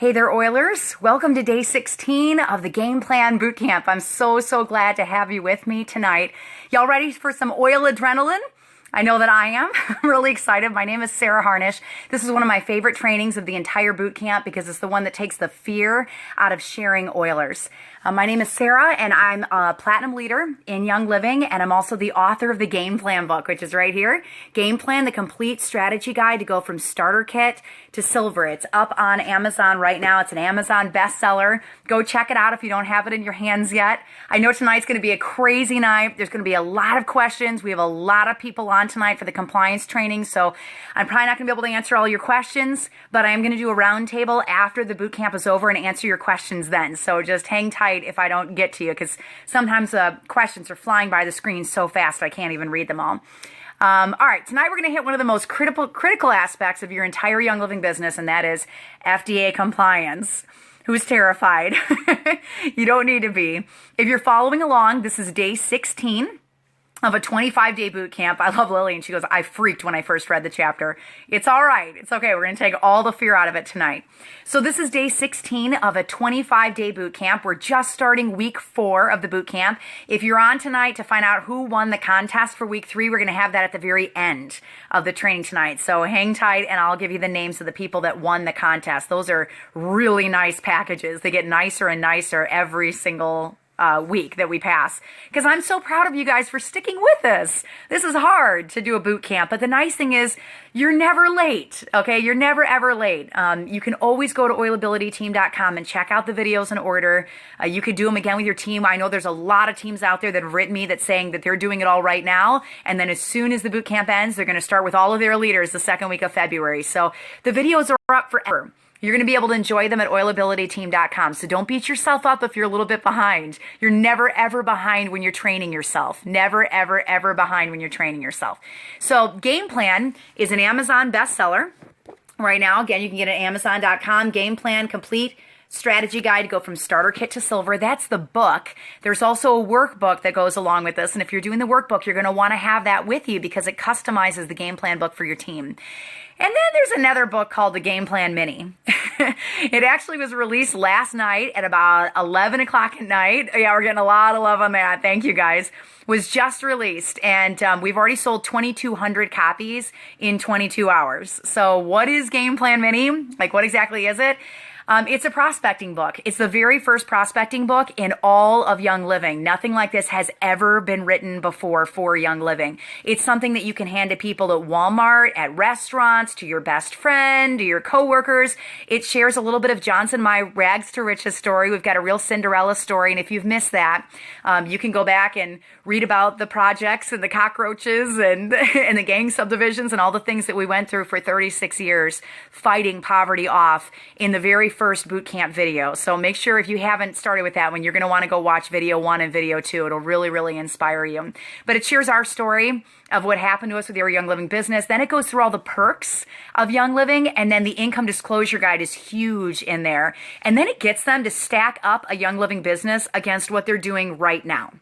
Hey there, Oilers. Welcome to day 16 of the Game Plan Bootcamp. I'm so glad to have you with me tonight. Y'all ready for some oil adrenaline? I know that I am. I'm really excited. My name is Sarah Harnish. This is one of my favorite trainings of the entire boot camp because it's the one that takes the fear out of sharing Oilers. My name is Sarah, and I'm a platinum leader in Young Living, and I'm also the author of the Game Plan book, which is right here. Game Plan, the complete strategy guide to go from starter kit to silver. It's up on Amazon right now. It's an Amazon bestseller. Go check it out if you don't have it in your hands yet. I know tonight's going to be a crazy night. There's going to be a lot of questions. We have a lot of people on tonight for the compliance training, so I'm probably not going to be able to answer all your questions, but I am going to do a round table after the boot camp is over and answer your questions then. So just hang tight if I don't get to you, because sometimes the questions are flying by the screen so fast I can't even read them all. All right, tonight we're going to hit one of the most critical aspects of your entire Young Living business, and that is FDA compliance. Who's terrified? You don't need to be. If you're following along, this is day 16 of a 25-day boot camp. I love Lily, and she goes, I freaked when I first read the chapter. It's all right. It's okay. We're going to take all the fear out of it tonight. So this is day 16 of a 25-day boot camp. We're just starting week 4 of the boot camp. If you're on tonight to find out who won the contest for week 3, we're going to have that at the very end of the training tonight. So hang tight, and I'll give you the names of the people that won the contest. Those are really nice packages. They get nicer and nicer every single week that we pass, because I'm so proud of you guys for sticking with us. This is hard to do a boot camp, but the nice thing is you're never late, okay? You're never ever late. You can always go to oilabilityteam.com and check out the videos in order. You could do them again with your team. I know there's a lot of teams out there that have written me that's saying that they're doing it all right now, and then as soon as the boot camp ends, they're going to start with all of their leaders the second week of February. So the videos are up forever. You're going to be able to enjoy them at oilabilityteam.com. So don't beat yourself up if you're a little bit behind. You're never, ever behind when you're training yourself. Never, ever, ever behind when you're training yourself. So Game Plan is an Amazon bestseller right now. Again, you can get it at amazon.com. Game Plan Complete Strategy Guide to go from starter kit to silver. That's the book. There's also a workbook that goes along with this. And if you're doing the workbook, you're going to want to have that with you because it customizes the game plan book for your team. And then there's another book called the Game Plan Mini. It actually was released last night at about 11 o'clock at night. Yeah, we're getting a lot of love on that. Thank you, guys. Was just released, and we've already sold 2,200 copies in 22 hours. So what is Game Plan Mini? Like, what exactly is it? It's a prospecting book. It's the very first prospecting book in all of Young Living. Nothing like this has ever been written before for Young Living. It's something that you can hand to people at Walmart, at restaurants, to your best friend, to your coworkers. It shares a little bit of Johnson, my rags to riches story. We've got a real Cinderella story, and if you've missed that, you can go back and read about the projects and the cockroaches and, and the gang subdivisions and all the things that we went through for 36 years fighting poverty off in the very first boot camp video. So make sure if you haven't started with that one, you're going to want to go watch video 1 and video 2. It'll really inspire you. But it shares our story of what happened to us with your Young Living business. Then it goes through all the perks of Young Living, and then the income disclosure guide is huge in there. And then it gets them to stack up a Young Living business against what they're doing right now.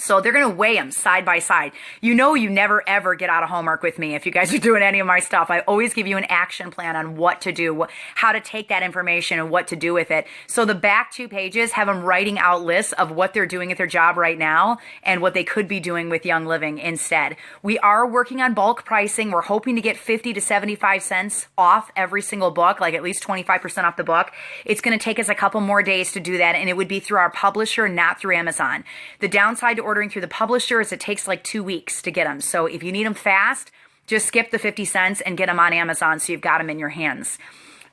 So they're going to weigh them side by side. You know, you never ever get out of homework with me if you guys are doing any of my stuff. I always give you an action plan on what to do, how to take that information and what to do with it. So the back 2 pages have them writing out lists of what they're doing at their job right now and what they could be doing with Young Living instead. We are working on bulk pricing. We're hoping to get 50 to 75 cents off every single book, like at least 25% off the book. It's going to take us a couple more days to do that, and it would be through our publisher, not through Amazon. The downside to ordering through the publisher is it takes like 2 weeks to get them. So if you need them fast, just skip the 50 cents and get them on Amazon so you've got them in your hands.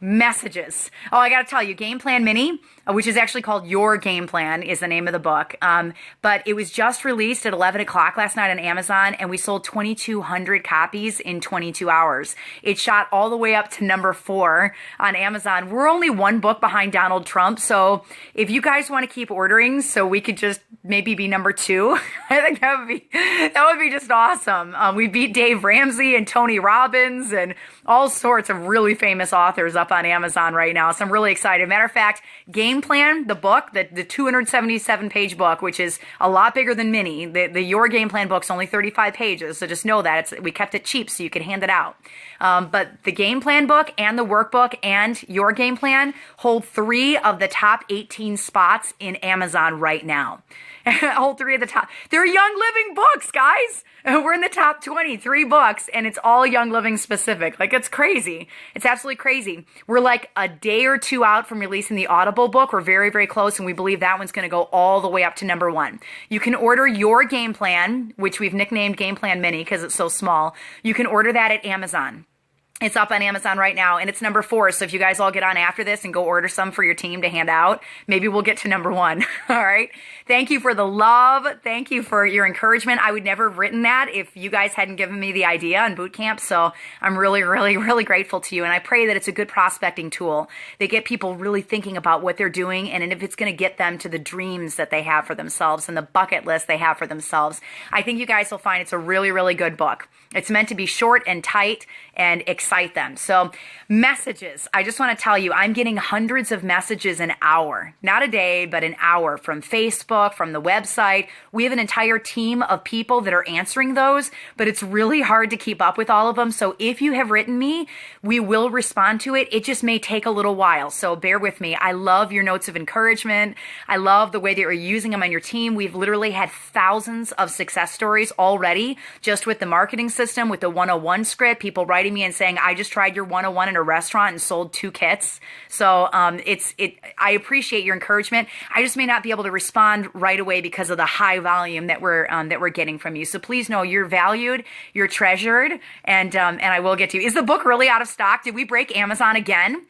Messages. Oh, I got to tell you, Game Plan Mini, which is actually called Your Game Plan, is the name of the book. But it was just released at 11 o'clock last night on Amazon, and we sold 2,200 copies in 22 hours. It shot all the way up to number 4 on Amazon. We're only 1 book behind Donald Trump, so if you guys want to keep ordering so we could just maybe be number 2, I think that would be just awesome. We beat Dave Ramsey and Tony Robbins and all sorts of really famous authors up up on Amazon right now. So I'm really excited. Matter of fact, Game Plan, the book, the 277-page book, which is a lot bigger than Mini. The Your Game Plan book's only 35 pages. So just know that we kept it cheap so you could hand it out. But the Game Plan book and the workbook and Your Game Plan hold 3 of the top 18 spots in Amazon right now. Hold 3 of the top. They're Young Living books, guys. We're in the top 23 books, and it's all Young Living specific. Like, it's crazy. It's absolutely crazy. We're like a day or 2 out from releasing the Audible book. We're very, very close, and we believe that one's going to go all the way up to number 1. You can order Your Game Plan, which we've nicknamed Game Plan Mini because it's so small. You can order that at Amazon. It's up on Amazon right now, and it's number 4. So if you guys all get on after this and go order some for your team to hand out, maybe we'll get to number 1. All right. Thank you for the love. Thank you for your encouragement. I would never have written that if you guys hadn't given me the idea on boot camp. So I'm really, really, really grateful to you. And I pray that it's a good prospecting tool. They get people really thinking about what they're doing, and if it's going to get them to the dreams that they have for themselves and the bucket list they have for themselves. I think you guys will find it's a really, really good book. It's meant to be short and tight and excite them. So messages, I just want to tell you, I'm getting hundreds of messages an hour, not a day, but an hour, from Facebook, from the website. We have an entire team of people that are answering those, but it's really hard to keep up with all of them. So if you have written me, we will respond to it. It just may take a little while. So bear with me. I love your notes of encouragement. I love the way that you're using them on your team. We've literally had thousands of success stories already just with the marketing system, with the 101 script, people writing me and saying, I just tried your 101 in a restaurant and sold 2 kits. So I appreciate your encouragement. I just may not be able to respond right away because of the high volume that we're getting from you. So please know you're valued, you're treasured, and I will get to you. Is the book really out of stock? Did we break Amazon again?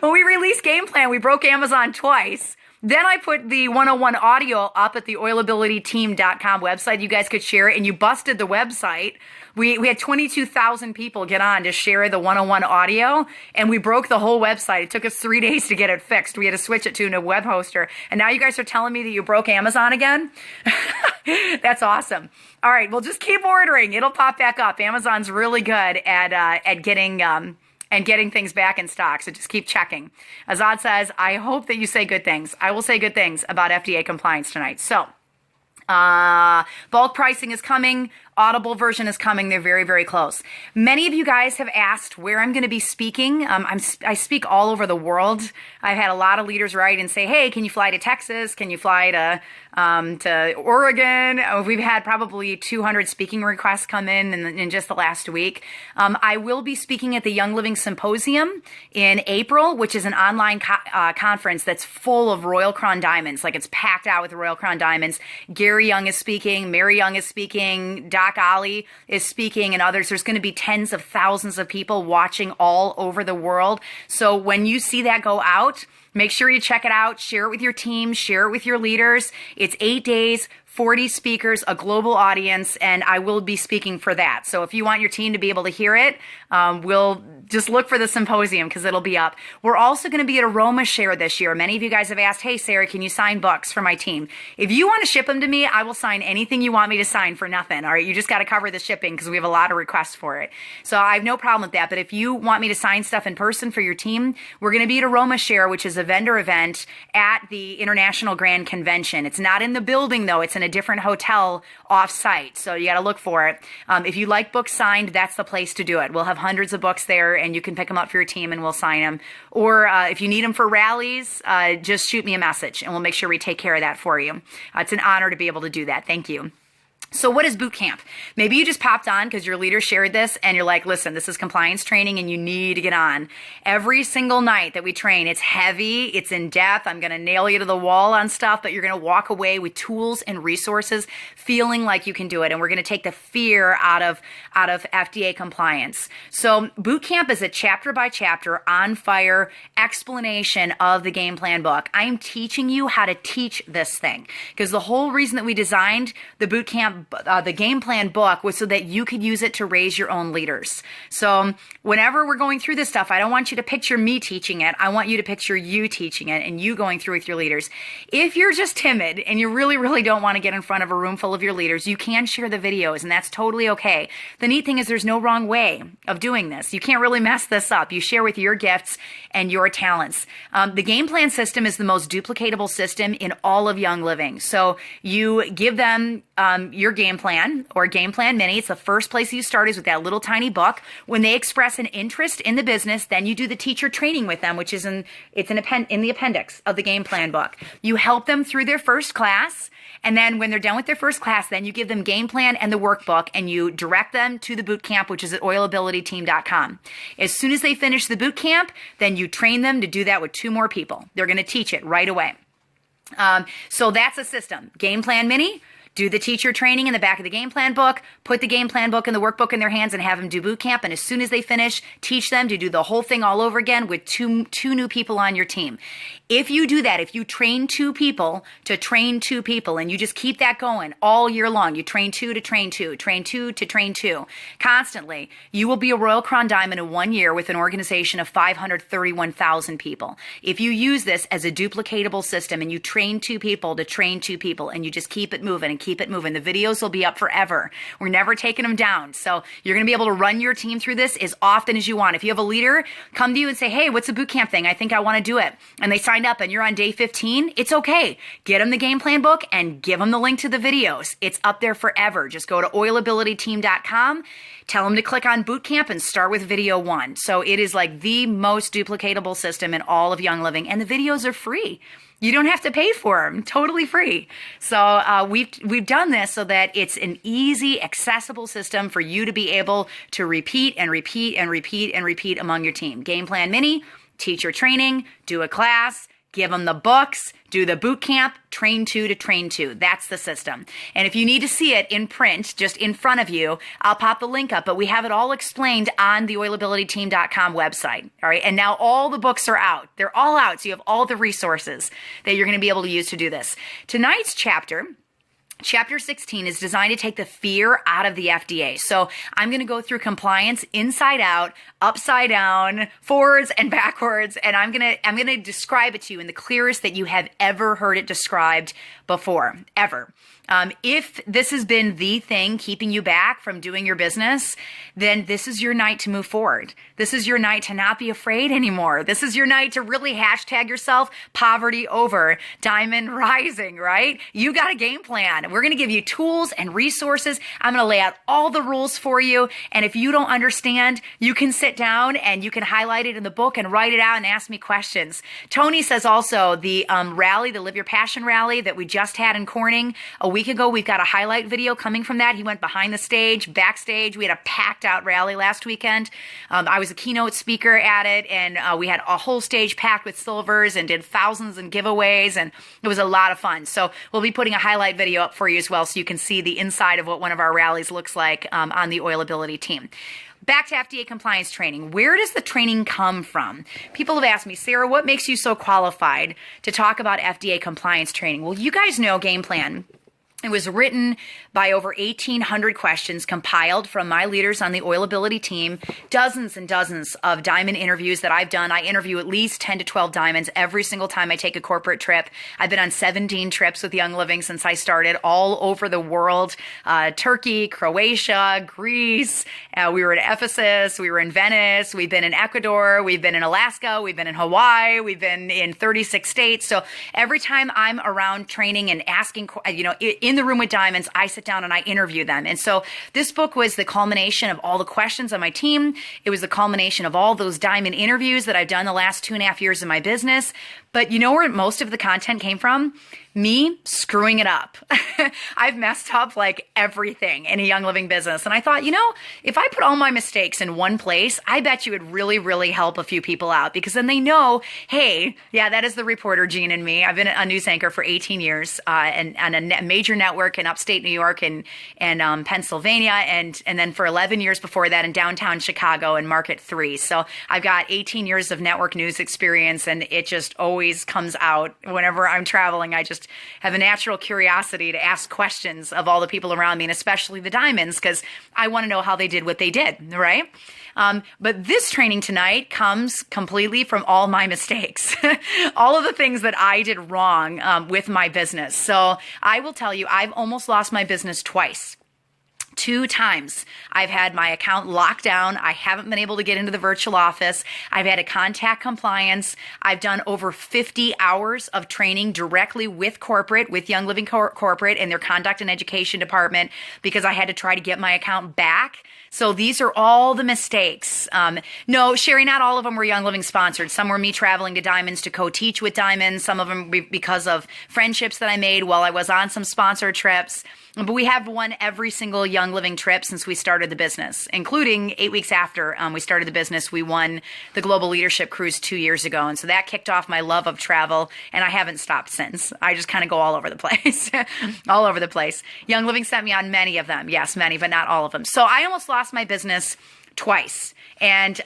When we released Game Plan, we broke Amazon twice. Then I put the 101 audio up at the oilabilityteam.com website. You guys could share it, and you busted the website. We had 22,000 people get on to share the 101 audio, and we broke the whole website. It took us 3 days to get it fixed. We had to switch it to a web hoster. And now you guys are telling me that you broke Amazon again? That's awesome. All right, well, just keep ordering. It'll pop back up. Amazon's really good at getting things back in stock. So just keep checking. Azad says, I hope that you say good things. I will say good things about FDA compliance tonight. So bulk pricing is coming. Audible version is coming. They're very, very close. Many of you guys have asked where I'm going to be speaking. I speak all over the world. I've had a lot of leaders write and say, hey, can you fly to Texas? Can you fly to Oregon? We've had probably 200 speaking requests come in just the last week. I will be speaking at the Young Living Symposium in April, which is an online conference that's full of Royal Crown diamonds. Like, it's packed out with Royal Crown diamonds. Gary Young is speaking. Mary Young is speaking. Doc Ali is speaking, and others. There's going to be tens of thousands of people watching all over the world. So when you see that go out, make sure you check it out, share it with your team, share it with your leaders. It's 8 days, 40 speakers, a global audience, and I will be speaking for that. So if you want your team to be able to hear it, we'll just look for the symposium because it'll be up. We're also going to be at Aroma Share this year. Many of you guys have asked, hey, Sarah, can you sign books for my team? If you want to ship them to me, I will sign anything you want me to sign for nothing. All right, you just got to cover the shipping because we have a lot of requests for it. So I have no problem with that. But if you want me to sign stuff in person for your team, we're going to be at Aroma Share, which is a vendor event at the International Grand Convention. It's not in the building, though. It's in a different hotel off-site, so you got to look for it. If you like books signed, that's the place to do it. We'll have hundreds of books there, and you can pick them up for your team, and we'll sign them. Or if you need them for rallies, just shoot me a message, and we'll make sure we take care of that for you. It's an honor to be able to do that. Thank you. So what is boot camp? Maybe you just popped on because your leader shared this and you're like, listen, this is compliance training and you need to get on. Every single night that we train, it's heavy, it's in depth. I'm going to nail you to the wall on stuff, but you're going to walk away with tools and resources feeling like you can do it. And we're going to take the fear out of FDA compliance. So boot camp is a chapter by chapter on fire explanation of the game plan book. I'm teaching you how to teach this thing because the whole reason that we designed the boot camp the game plan book was so that you could use it to raise your own leaders. So whenever we're going through this stuff, I don't want you to picture me teaching it. I want you to picture you teaching it and you going through with your leaders. If you're just timid and you really, really don't want to get in front of a room full of your leaders, you can share the videos, and that's totally okay. The neat thing is there's no wrong way of doing this. You can't really mess this up. You share with your gifts and your talents. The game plan system is the most duplicatable system in all of Young Living. So you give them your game plan or Game Plan Mini. It's the first place you start is with that little tiny book. When they express an interest in the business, then you do the teacher training with them, which is in the appendix of the game plan book. You help them through their first class. And then when they're done with their first class, then you give them game plan and the workbook, and you direct them to the boot camp, which is at oilabilityteam.com. As soon as they finish the boot camp, then you train them to do that with 2 more people. They're going to teach it right away. So that's a system. Game Plan Mini. Do the teacher training in the back of the game plan book, put the game plan book and the workbook in their hands and have them do boot camp. And as soon as they finish, teach them to do the whole thing all over again with two new people on your team. If you do that, if you train 2 people to train 2 people, and you just keep that going all year long, you train 2 to train 2, train 2 to train 2, constantly, you will be a Royal Crown Diamond in 1 year with an organization of 531,000 people. If you use this as a duplicatable system and you train 2 people to train 2 people, and you just keep it moving and keep it moving, the videos will be up forever. We're never taking them down. So you're going to be able to run your team through this as often as you want. If you have a leader come to you and say, hey, what's a boot camp thing? I think I want to do it. And they signed up and you're on day 15. It's okay. Get them the game plan book and give them the link to the videos. It's up there forever. Just go to oilabilityteam.com. Tell them to click on boot camp and start with video 1. So it is like the most duplicatable system in all of Young Living. And the videos are free. You don't have to pay for them, totally free. So we've done this so that it's an easy, accessible system for you to be able to repeat and repeat and repeat and repeat among your team. Game Plan Mini, teacher training, do a class, give them the books, do the boot camp, train 2 to train 2. That's the system. And if you need to see it in print, just in front of you, I'll pop the link up, but we have it all explained on the oilabilityteam.com website. All right. And now all the books are out. They're all out. So you have all the resources that you're going to be able to use to do this. Tonight's Chapter 16 is designed to take the fear out of the FDA. So I'm going to go through compliance inside out, upside down, forwards and backwards, and I'm going to describe it to you in the clearest that you have ever heard it described before, ever. If this has been the thing keeping you back from doing your business, then this is your night to move forward. This is your night to not be afraid anymore. This is your night to really hashtag yourself poverty over, diamond rising, right? You got a game plan. We're going to give you tools and resources. I'm going to lay out all the rules for you. And if you don't understand, you can sit down and you can highlight it in the book and write it out and ask me questions. Tony says also the rally, the Live Your Passion rally that we just had in Corning a week ago, we've got a highlight video coming from that. He went behind the stage, backstage. We had a packed out rally last weekend. I was a keynote speaker at it, and we had a whole stage packed with silvers and did thousands in giveaways, and it was a lot of fun. So we'll be putting a highlight video up for you as well, so you can see the inside of what one of our rallies looks like on the Oilability team. Back to FDA compliance training. Where does the training come from? People have asked me, Sarah, what makes you so qualified to talk about FDA compliance training? Well, you guys know Game Plan. It was written by over 1,800 questions compiled from my leaders on the Oilability team, dozens and dozens of diamond interviews that I've done. I interview at least 10 to 12 diamonds every single time I take a corporate trip. I've been on 17 trips with Young Living since I started all over the world, Turkey, Croatia, Greece. We were at Ephesus. We were in Venice. We've been in Ecuador. We've been in Alaska. We've been in Hawaii. We've been in 36 states. So every time I'm around training and asking, in the room with diamonds, I sit down and I interview them. And so this book was the culmination of all the questions on my team. It was the culmination of all those diamond interviews that I've done the last 2.5 years of my business. But you know where most of the content came from? Me screwing it up. I've messed up like everything in a Young Living business. And I thought, if I put all my mistakes in one place, I bet you would really, really help a few people out, because then they know, hey, yeah, that is the reporter gene in me. I've been a news anchor for 18 years and on a major network in upstate New York and Pennsylvania. And then for 11 years before that in downtown Chicago and Market 3. So I've got 18 years of network news experience, and it just always comes out whenever I'm traveling. I just just have a natural curiosity to ask questions of all the people around me, and especially the diamonds, because I want to know how they did what they did, right? But this training tonight comes completely from all my mistakes, all of the things that I did wrong with my business. So I will tell you, I've almost lost my business twice. 2 times I've had my account locked down. I haven't been able to get into the virtual office. I've had to contact compliance. I've done over 50 hours of training directly with corporate, with Young Living Corporate and their conduct and education department, because I had to try to get my account back. So these are all the mistakes. No, Sherry, not all of them were Young Living sponsored. Some were me traveling to Diamonds to co-teach with Diamonds. Some of them because of friendships that I made while I was on some sponsored trips. But we have won every single Young Living trip since we started the business, including 8 weeks after we started the business. We won the Global Leadership Cruise 2 years ago. And so that kicked off my love of travel. And I haven't stopped since. I just kind of go all over the place, all over the place. Young Living sent me on many of them. Yes, many, but not all of them. So I almost lost my business twice. And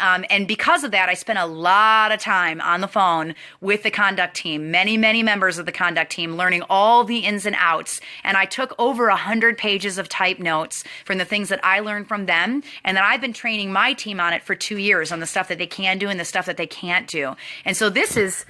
because of that, I spent a lot of time on the phone with the conduct team, many members of the conduct team, learning all the ins and outs. And I took over 100 pages of type notes from the things that I learned from them. And then I've been training my team on it for 2 years, on the stuff that they can do and the stuff that they can't do. And so this is,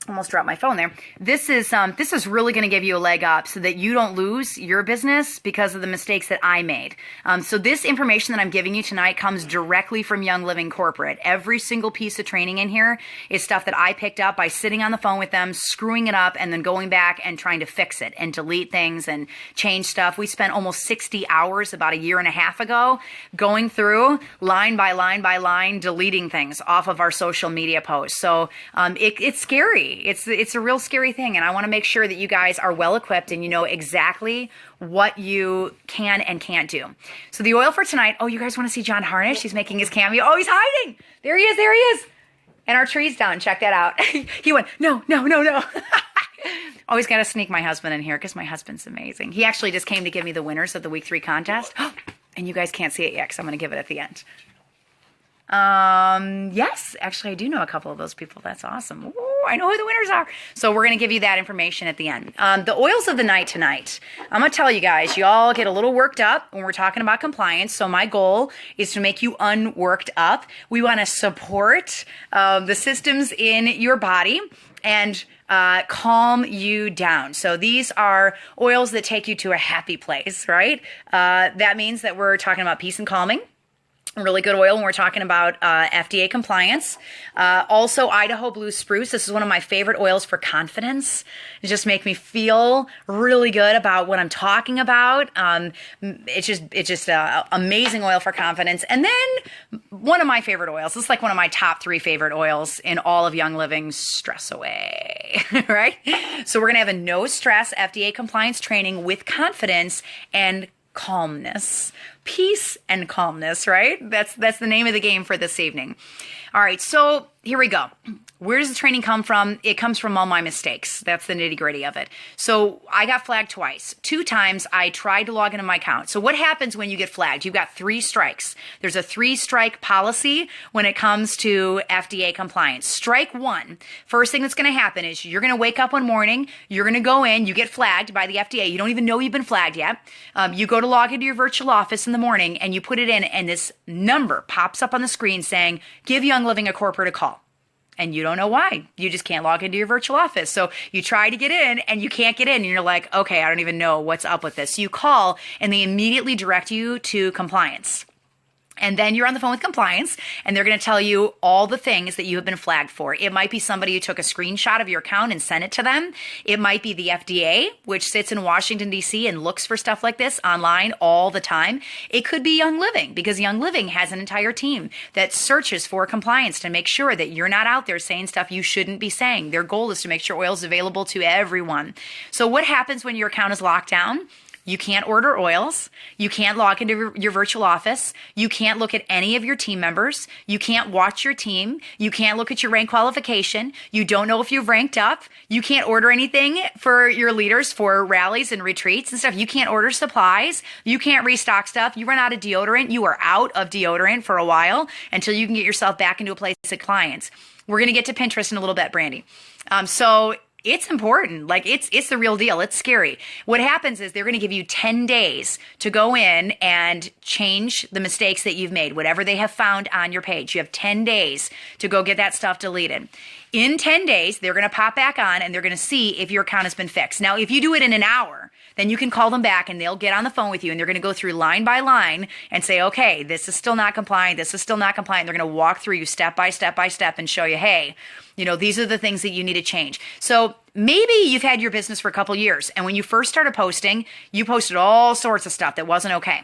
almost dropped my phone there. This is really going to give you a leg up so that you don't lose your business because of the mistakes that I made. So this information that I'm giving you tonight comes directly from Young Living Corporate. Every single piece of training in here is stuff that I picked up by sitting on the phone with them, screwing it up, and then going back and trying to fix it and delete things and change stuff. We spent almost 60 hours about a year and a half ago going through line by line by line, deleting things off of our social media posts. So it's scary. It's a real scary thing, and I want to make sure that you guys are well equipped and you know exactly what you can and can't do. So the oil for tonight, you guys want to see John Harnish? He's making his cameo. Oh, he's hiding. There he is. And our tree's down. Check that out. He went, no. Always got to sneak my husband in here because my husband's amazing. He actually just came to give me the winners of the week 3 contest. And you guys can't see it yet because I'm going to give it at the end. Yes, actually I do know a couple of those people. That's awesome. Ooh, I know who the winners are. So we're going to give you that information at the end. The oils of the night tonight. I'm going to tell you guys, you all get a little worked up when we're talking about compliance. So my goal is to make you unworked up. We want to support the systems in your body and calm you down. So these are oils that take you to a happy place, right? That means that we're talking about peace and calming. Really good oil when we're talking about FDA compliance. Also, Idaho Blue Spruce. This is one of my favorite oils for confidence. It just makes me feel really good about what I'm talking about. It's just amazing oil for confidence. And then one of my favorite oils. This is like one of my top 3 favorite oils in all of Young Living. Stress Away, right? So we're gonna have a no stress FDA compliance training with confidence and calmness. Peace and calmness, right? That's the name of the game for this evening. All right, so here we go. Where does the training come from? It comes from all my mistakes. That's the nitty gritty of it. So I got flagged twice. 2 times I tried to log into my account. So what happens when you get flagged? You've got 3 strikes. There's a 3-strike policy when it comes to FDA compliance. Strike 1, first thing that's going to happen is you're going to wake up one morning, you're going to go in, you get flagged by the FDA. You don't even know you've been flagged yet. You go to log into your virtual office in the morning and you put it in, and this number pops up on the screen saying, give Young Living a corporate a call. And you don't know why. You just can't log into your virtual office. So you try to get in and you can't get in. And you're like, okay, I don't even know what's up with this. So you call and they immediately direct you to compliance. And then you're on the phone with compliance and they're going to tell you all the things that you have been flagged for. It might be somebody who took a screenshot of your account and sent it to them. It might be the FDA, which sits in Washington, D.C. and looks for stuff like this online all the time. It could be Young Living, because Young Living has an entire team that searches for compliance to make sure that you're not out there saying stuff you shouldn't be saying. Their goal is to make sure oil is available to everyone. So what happens when your account is locked down? You can't order oils. You can't log into your virtual office. You can't look at any of your team members. You can't watch your team. You can't look at your rank qualification. You don't know if you've ranked up. You can't order anything for your leaders for rallies and retreats and stuff. You can't order supplies. You can't restock stuff. You run out of deodorant. You are out of deodorant for a while until you can get yourself back into a place of clients. We're going to get to Pinterest in a little bit, Brandy. So It's important. Like it's the real deal. It's scary. What happens is they're going to give you 10 days to go in and change the mistakes that you've made, whatever they have found on your page. You have 10 days to go get that stuff deleted. In 10 days, they're going to pop back on and they're going to see if your account has been fixed. Now, if you do it in an hour, then you can call them back and they'll get on the phone with you and they're going to go through line by line and say, okay, this is still not compliant. This is still not compliant. They're going to walk through you step by step by step and show you, hey, these are the things that you need to change. So maybe you've had your business for a couple years and when you first started posting, you posted all sorts of stuff that wasn't okay.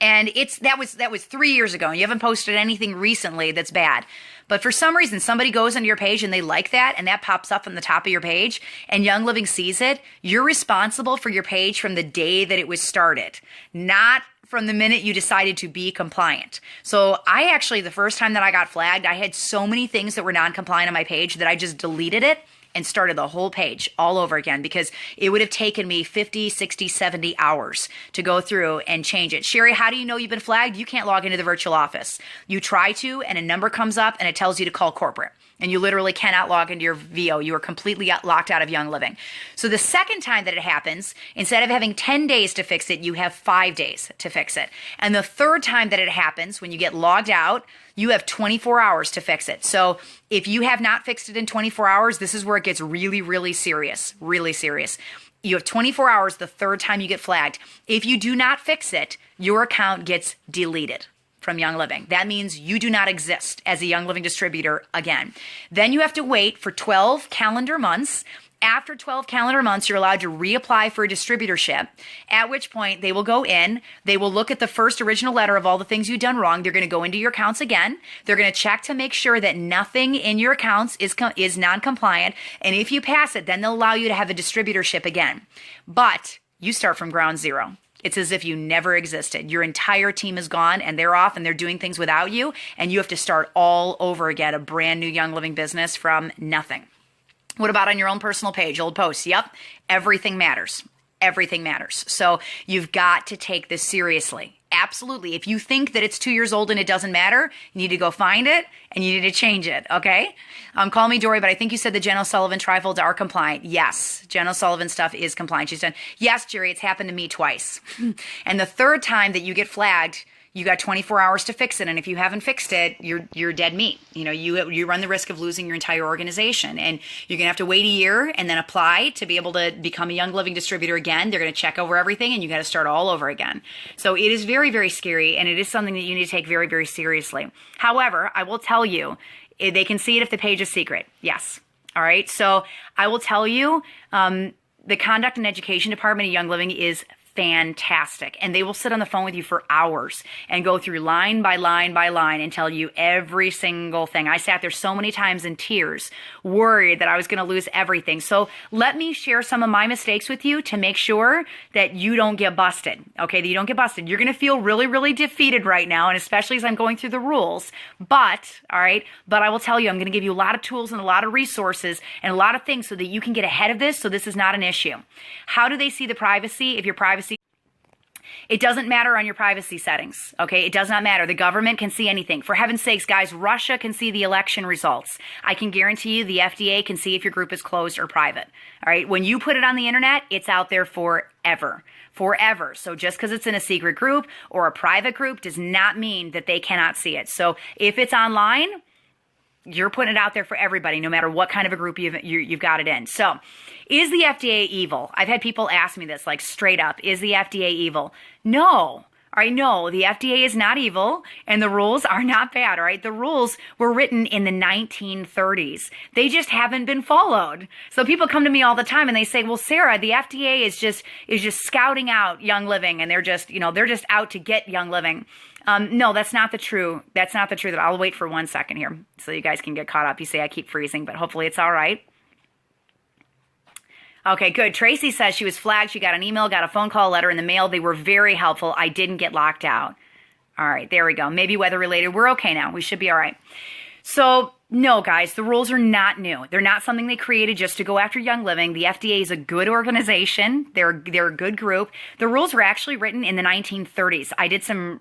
And that was 3 years ago and you haven't posted anything recently that's bad. But for some reason, somebody goes onto your page and they like that and that pops up on the top of your page and Young Living sees it. You're responsible for your page from the day that it was started, not from the minute you decided to be compliant. So I actually, the first time that I got flagged, I had so many things that were non-compliant on my page that I just deleted it and started the whole page all over again because it would have taken me 50, 60, 70 hours to go through and change it. Sherry, how do you know you've been flagged? You can't log into the virtual office. You try to, and a number comes up and it tells you to call corporate. And you literally cannot log into your VO. You are completely locked out of Young Living. So the second time that it happens, instead of having 10 days to fix it, you have 5 days to fix it. And the third time that it happens, when you get logged out, you have 24 hours to fix it. So if you have not fixed it in 24 hours, this is where it gets really, really serious, really serious. You have 24 hours the third time you get flagged. If you do not fix it, your account gets deleted from Young Living. That means you do not exist as a Young Living distributor again. Then you have to wait for 12 calendar months. After 12 calendar months, you're allowed to reapply for a distributorship, at which point they will go in, they will look at the first original letter of all the things you've done wrong. They're going to go into your accounts again. They're going to check to make sure that nothing in your accounts is non-compliant. And if you pass it, then they'll allow you to have a distributorship again. But you start from ground zero. It's as if you never existed. Your entire team is gone and they're off and they're doing things without you. And you have to start all over again, a brand new Young Living business from nothing. What about on your own personal page, old posts? Yep, everything matters. Everything matters. So you've got to take this seriously. Absolutely. If you think that it's 2 years old and it doesn't matter, you need to go find it and you need to change it, okay? Call me Dory, but I think you said the Jen O'Sullivan trifolds are compliant. Yes, Jen O'Sullivan stuff is compliant. She's done. Yes, Jerry, it's happened to me twice. And the third time that you get flagged, you got 24 hours to fix it. And if you haven't fixed it, you're dead meat. You run the risk of losing your entire organization. And you're going to have to wait a year and then apply to be able to become a Young Living distributor again. They're going to check over everything and you got to start all over again. So it is very, very scary. And it is something that you need to take very, very seriously. However, I will tell you, they can see it if the page is secret. Yes. All right. So I will tell you, the Conduct and Education Department of Young Living is fantastic. And they will sit on the phone with you for hours and go through line by line by line and tell you every single thing. I sat there so many times in tears, worried that I was going to lose everything. So let me share some of my mistakes with you to make sure that you don't get busted. Okay, that you don't get busted. You're going to feel really, really defeated right now, and especially as I'm going through the rules. But I will tell you, I'm going to give you a lot of tools and a lot of resources and a lot of things so that you can get ahead of this so this is not an issue. How do they see the privacy? If your privacy, it doesn't matter on your privacy settings, okay? It does not matter. The government can see anything. For heaven's sakes, guys, Russia can see the election results. I can guarantee you the FDA can see if your group is closed or private, all right? When you put it on the internet, it's out there forever. Forever. So just because it's in a secret group or a private group does not mean that they cannot see it. So if it's online, you're putting it out there for everybody, no matter what kind of a group you've got it in. So is the FDA evil? I've had people ask me this, like straight up, is the FDA evil? No. All right, no, the FDA is not evil and the rules are not bad, all right? The rules were written in the 1930s. They just haven't been followed. So people come to me all the time and they say, well, Sarah, the FDA is just scouting out Young Living and they're just out to get Young Living. No, that's not the truth. That's not the truth. I'll wait for 1 second here so you guys can get caught up. You say I keep freezing, but hopefully it's all right. Okay, good. Tracy says she was flagged. She got an email, got a phone call, letter in the mail. They were very helpful. I didn't get locked out. All right, there we go. Maybe weather related. We're okay now. We should be all right. So No, guys, the rules are not new. They're not something they created just to go after Young Living. The FDA is a good organization. They're a good group. The rules were actually written in the 1930s. I did some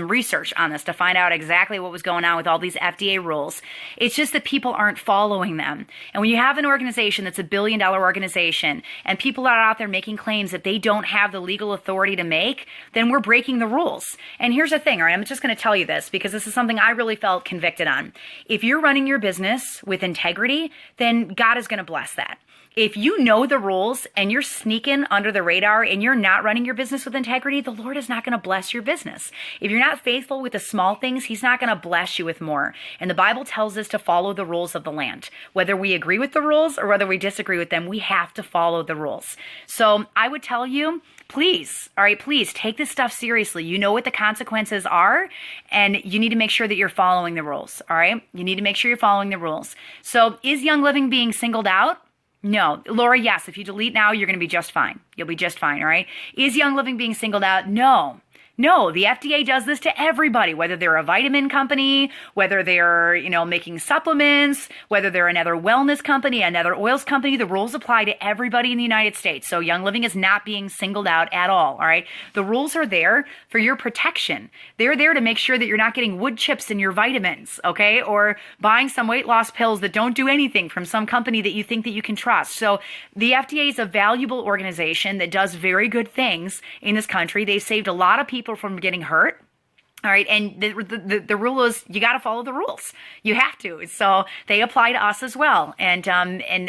research on this to find out exactly what was going on with all these FDA rules. It's just that people aren't following them. And when you have an organization that's $1 billion organization and people are out there making claims that they don't have the legal authority to make, then we're breaking the rules. And here's the thing, all right? I'm just going to tell you this because this is something I really felt convicted on. If you're running your business with integrity, then God is going to bless that. If you know the rules and you're sneaking under the radar and you're not running your business with integrity, the Lord is not going to bless your business. If you're not faithful with the small things, He's not going to bless you with more. And the Bible tells us to follow the rules of the land. Whether we agree with the rules or whether we disagree with them, we have to follow the rules. So I would tell you, please, all right, please take this stuff seriously. You know what the consequences are, and you need to make sure that you're following the rules, all right? You need to make sure you're following the rules. So is Young Living being singled out? No. Laura, yes. If you delete now, you're going to be just fine. You'll be just fine, all right? Is Young Living being singled out? No. No, the FDA does this to everybody, whether they're a vitamin company, whether they're, making supplements, whether they're another wellness company, another oils company. The rules apply to everybody in the United States. So Young Living is not being singled out at all right? The rules are there for your protection. They're there to make sure that you're not getting wood chips in your vitamins, okay? Or buying some weight loss pills that don't do anything from some company that you think that you can trust. So the FDA is a valuable organization that does very good things in this country. They've saved a lot of people from getting hurt. All right. And the rule is you got to follow the rules. You have to. So they apply to us as well. And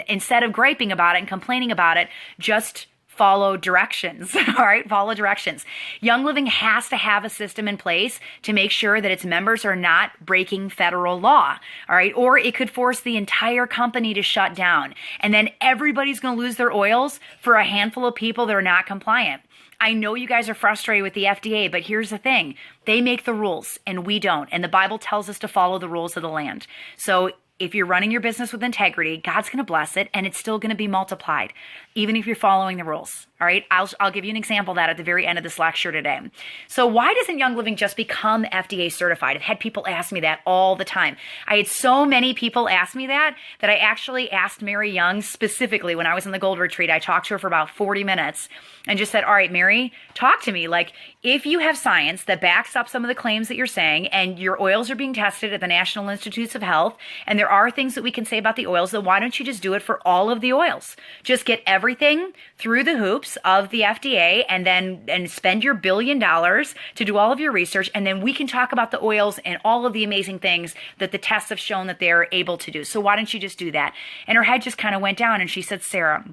instead of griping about it and complaining about it, just follow directions. All right. Follow directions. Young Living has to have a system in place to make sure that its members are not breaking federal law. All right. Or it could force the entire company to shut down. And then everybody's going to lose their oils for a handful of people that are not compliant. I know you guys are frustrated with the FDA, but here's the thing. They make the rules and we don't. And the Bible tells us to follow the rules of the land. So if you're running your business with integrity, God's going to bless it and it's still going to be multiplied, even if you're following the rules. All right. I'll give you an example of that at the very end of this lecture today. So why doesn't Young Living just become FDA certified? I've had people ask me that all the time. I had so many people ask me that I actually asked Mary Young specifically when I was in the Gold Retreat. I talked to her for about 40 minutes and just said, all right, Mary, talk to me. Like, if you have science that backs up some of the claims that you're saying and your oils are being tested at the National Institutes of Health and there are things that we can say about the oils, then why don't you just do it for all of the oils? Just get everything through the hoops of the FDA and spend your $1 billion to do all of your research. And then we can talk about the oils and all of the amazing things that the tests have shown that they're able to do. So why don't you just do that? And her head just kind of went down and she said, Sarah,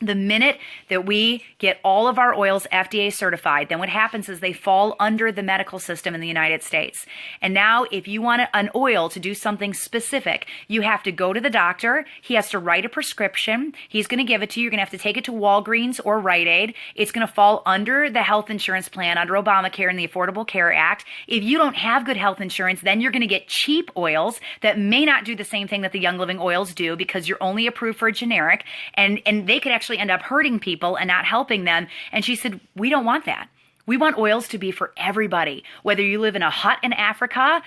the minute that we get all of our oils FDA certified, then what happens is they fall under the medical system in the United States. And now if you want an oil to do something specific, you have to go to the doctor. He has to write a prescription. He's going to give it to you. You're going to have to take it to Walgreens or Rite Aid. It's going to fall under the health insurance plan, under Obamacare and the Affordable Care Act. If you don't have good health insurance, then you're going to get cheap oils that may not do the same thing that the Young Living oils do because you're only approved for a generic. And they could actually end up hurting people and not helping them. And she said, we don't want that. We want oils to be for everybody, whether you live in a hut in Africa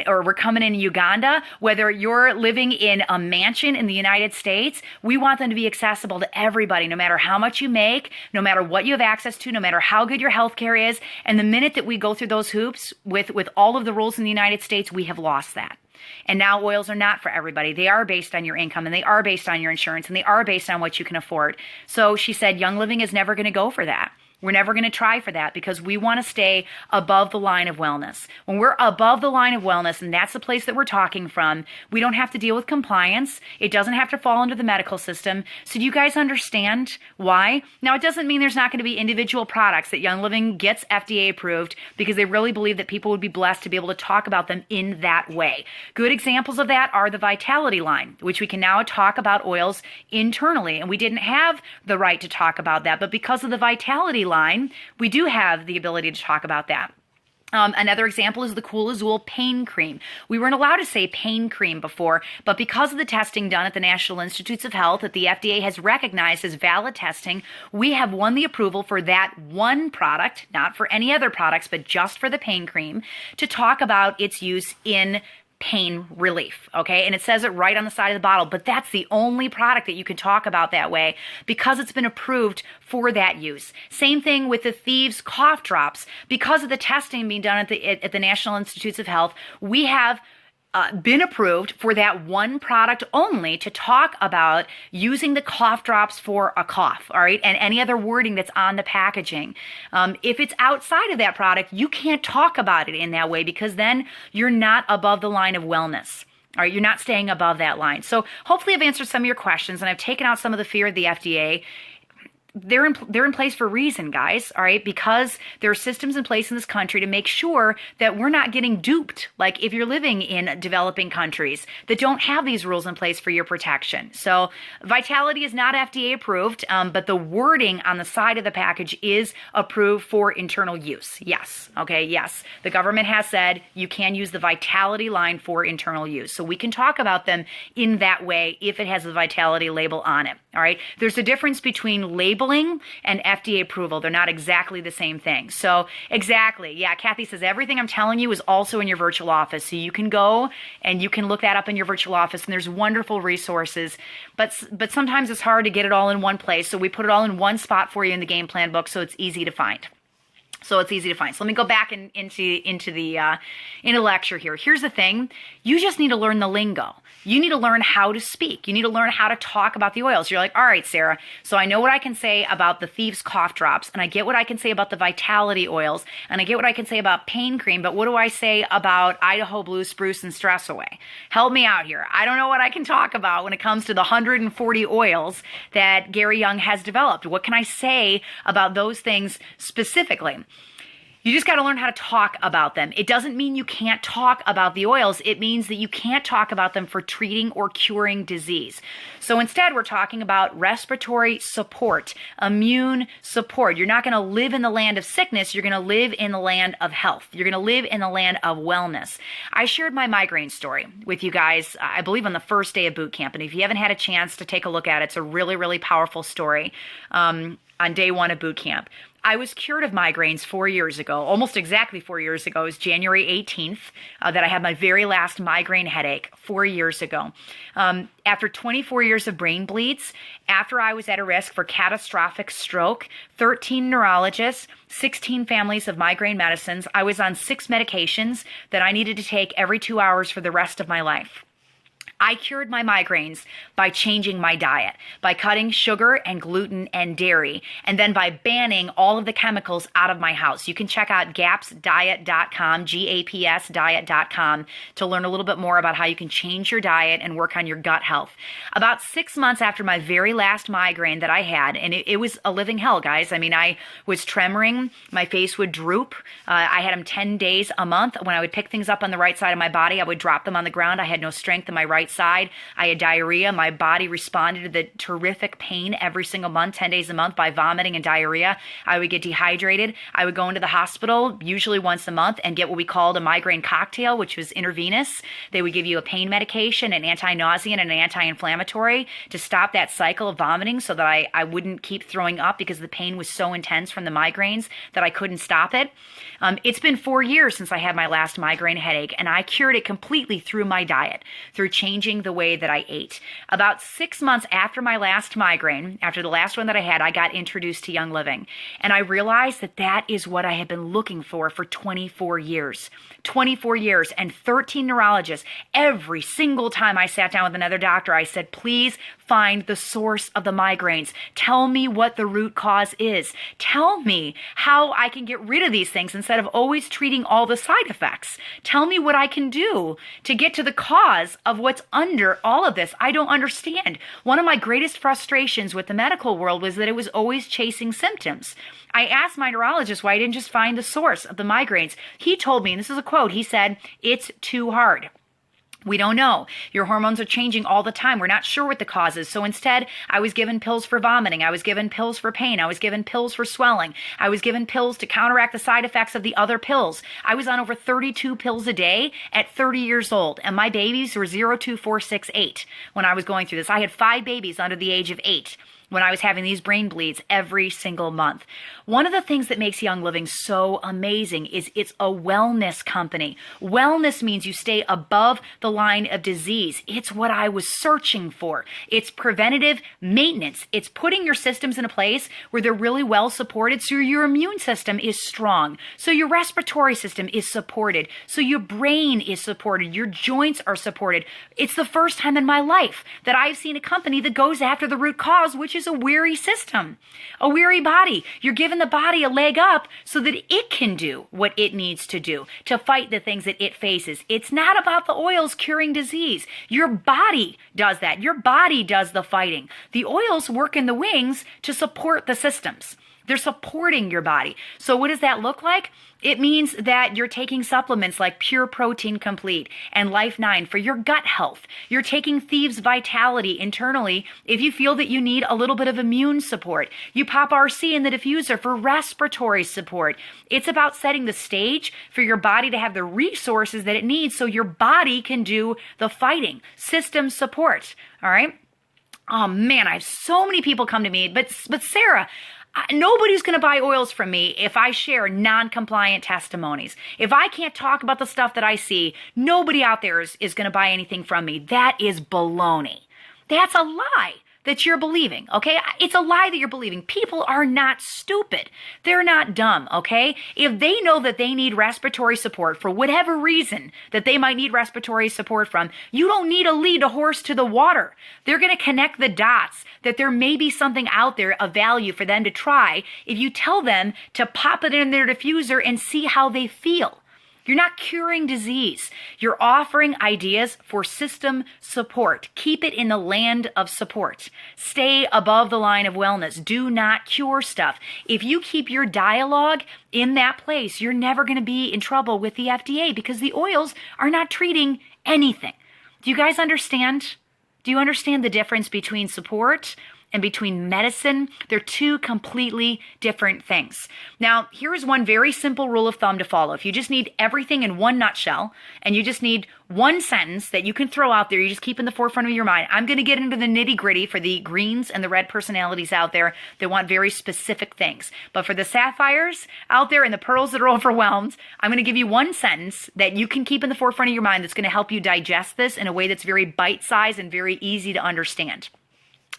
or we're coming in Uganda, whether you're living in a mansion in the United States, we want them to be accessible to everybody, no matter how much you make, no matter what you have access to, no matter how good your healthcare is. And the minute that we go through those hoops with all of the rules in the United States, we have lost that. And now oils are not for everybody. They are based on your income and they are based on your insurance and they are based on what you can afford. So she said, Young Living is never going to go for that. We're never going to try for that because we want to stay above the line of wellness. When we're above the line of wellness, and that's the place that we're talking from, we don't have to deal with compliance. It doesn't have to fall under the medical system. So do you guys understand why? Now, it doesn't mean there's not going to be individual products that Young Living gets FDA approved because they really believe that people would be blessed to be able to talk about them in that way. Good examples of that are the Vitality line, which we can now talk about oils internally. And we didn't have the right to talk about that, but because of the Vitality line, we do have the ability to talk about that. Another example is the Cool Azul pain cream. We weren't allowed to say pain cream before, but because of the testing done at the National Institutes of Health that the FDA has recognized as valid testing, we have won the approval for that one product, not for any other products, but just for the pain cream, to talk about its use in pain relief, okay? And it says it right on the side of the bottle, but that's the only product that you can talk about that way because it's been approved for that use. Same thing with the Thieves cough drops. Because of the testing being done at the National Institutes of Health, we have been approved for that one product only to talk about using the cough drops for a cough, all right, and any other wording that's on the packaging. If it's outside of that product, you can't talk about it in that way because then you're not above the line of wellness. All right, you're not staying above that line. So hopefully I've answered some of your questions and I've taken out some of the fear of the FDA. They're in place for a reason, guys, all right, because there are systems in place in this country to make sure that we're not getting duped. Like if you're living in developing countries that don't have these rules in place for your protection. So Vitality is not FDA approved, but the wording on the side of the package is approved for internal use. Yes. Okay. Yes. The government has said you can use the Vitality line for internal use. So we can talk about them in that way if it has the Vitality label on it. All right. There's a difference between labeling and FDA approval. They're not exactly the same thing. So exactly. Yeah. Kathy says everything I'm telling you is also in your virtual office. So you can go and you can look that up in your virtual office and there's wonderful resources, but sometimes it's hard to get it all in one place. So we put it all in one spot for you in the game plan book. So it's easy to find. So let me go back into the lecture here. Here's the thing. You just need to learn the lingo. You need to learn how to speak. You need to learn how to talk about the oils. You're like, all right, Sarah, so I know what I can say about the Thieves cough drops, and I get what I can say about the Vitality oils, and I get what I can say about pain cream, but what do I say about Idaho Blue Spruce and Stress Away? Help me out here. I don't know what I can talk about when it comes to the 140 oils that Gary Young has developed. What can I say about those things specifically? You just got to learn how to talk about them. It doesn't mean you can't talk about the oils. It means that you can't talk about them for treating or curing disease. So instead, we're talking about respiratory support, immune support. You're not going to live in the land of sickness. You're going to live in the land of health. You're going to live in the land of wellness. I shared my migraine story with you guys, I believe on the first day of boot camp. And if you haven't had a chance to take a look at it, it's a really, really powerful story on day one of boot camp. I was cured of migraines 4 years ago, almost exactly 4 years ago. It was January 18th that I had my very last migraine headache 4 years ago. After 24 years of brain bleeds, after I was at a risk for catastrophic stroke, 13 neurologists, 16 families of migraine medicines, I was on 6 medications that I needed to take every 2 hours for the rest of my life. I cured my migraines by changing my diet, by cutting sugar and gluten and dairy, and then by banning all of the chemicals out of my house. You can check out gapsdiet.com, GAPS diet.com, to learn a little bit more about how you can change your diet and work on your gut health. About 6 months after my very last migraine that I had, and it was a living hell, guys. I mean, I was tremoring. My face would droop. I had them 10 days a month. When I would pick things up on the right side of my body, I would drop them on the ground. I had no strength in my right side. I had diarrhea. My body responded to the terrific pain every single month, 10 days a month, by vomiting and diarrhea. I would get dehydrated. I would go into the hospital, usually once a month, and get what we called a migraine cocktail, which was intravenous. They would give you a pain medication, an anti-nausea, and an anti-inflammatory to stop that cycle of vomiting so that I wouldn't keep throwing up because the pain was so intense from the migraines that I couldn't stop it. It's been 4 years since I had my last migraine headache, and I cured it completely through my diet, through changing the way that I ate. About 6 months after my last migraine, after the last one that I had, I got introduced to Young Living. And I realized that that is what I had been looking for 24 years. 24 years and 13 neurologists. Every single time I sat down with another doctor, I said, please find the source of the migraines. Tell me what the root cause is. Tell me how I can get rid of these things instead of always treating all the side effects. Tell me what I can do to get to the cause of what's under all of this. I don't understand. One of my greatest frustrations with the medical world was that it was always chasing symptoms. I asked my neurologist why I didn't just find the source of the migraines. He told me, and this is a quote, he said, "It's too hard. We don't know. Your hormones are changing all the time. We're not sure what the cause is." So instead, I was given pills for vomiting. I was given pills for pain. I was given pills for swelling. I was given pills to counteract the side effects of the other pills. I was on over 32 pills a day at 30 years old, and my babies were 0, 2, 4, 6, 8 when I was going through this. I had 5 babies under the age of 8. when I was having these brain bleeds every single month. One of the things that makes Young Living so amazing is it's a wellness company. Wellness means you stay above the line of disease. It's what I was searching for. It's preventative maintenance. It's putting your systems in a place where they're really well supported so your immune system is strong, so your respiratory system is supported, so your brain is supported, your joints are supported. It's the first time in my life that I've seen a company that goes after the root cause, which is a weary system, a weary body. You're giving the body a leg up so that it can do what it needs to do to fight the things that it faces. It's not about the oils curing disease. Your body does that. Your body does the fighting. The oils work in the wings to support the systems. They're supporting your body. So what does that look like? It means that you're taking supplements like Pure Protein Complete and Life 9 for your gut health. You're taking Thieves Vitality internally if you feel that you need a little bit of immune support. You pop RC in the diffuser for respiratory support. It's about setting the stage for your body to have the resources that it needs so your body can do the fighting. System support, all right? Oh man, I have so many people come to me, but Sarah, nobody's going to buy oils from me if I share non-compliant testimonies. If I can't talk about the stuff that I see, nobody out there is going to buy anything from me. That is baloney. That's a lie that you're believing, okay? It's a lie that you're believing. People are not stupid. They're not dumb, okay? If they know that they need respiratory support for whatever reason that they might need respiratory support from, you don't need to lead a horse to the water. They're going to connect the dots that there may be something out there of value for them to try if you tell them to pop it in their diffuser and see how they feel. You're not curing disease. You're offering ideas for system support. Keep it in the land of support. Stay above the line of wellness. Do not cure stuff. If you keep your dialogue in that place, you're never going to be in trouble with the FDA because the oils are not treating anything. Do you guys understand? Do you understand the difference between support and between medicine? They're two completely different things. Now, here's one very simple rule of thumb to follow. If you just need everything in one nutshell and you just need one sentence that you can throw out there, you just keep in the forefront of your mind. I'm going to get into the nitty gritty for the greens and the red personalities out there that want very specific things. But for the sapphires out there and the pearls that are overwhelmed, I'm going to give you one sentence that you can keep in the forefront of your mind that's going to help you digest this in a way that's very bite-sized and very easy to understand.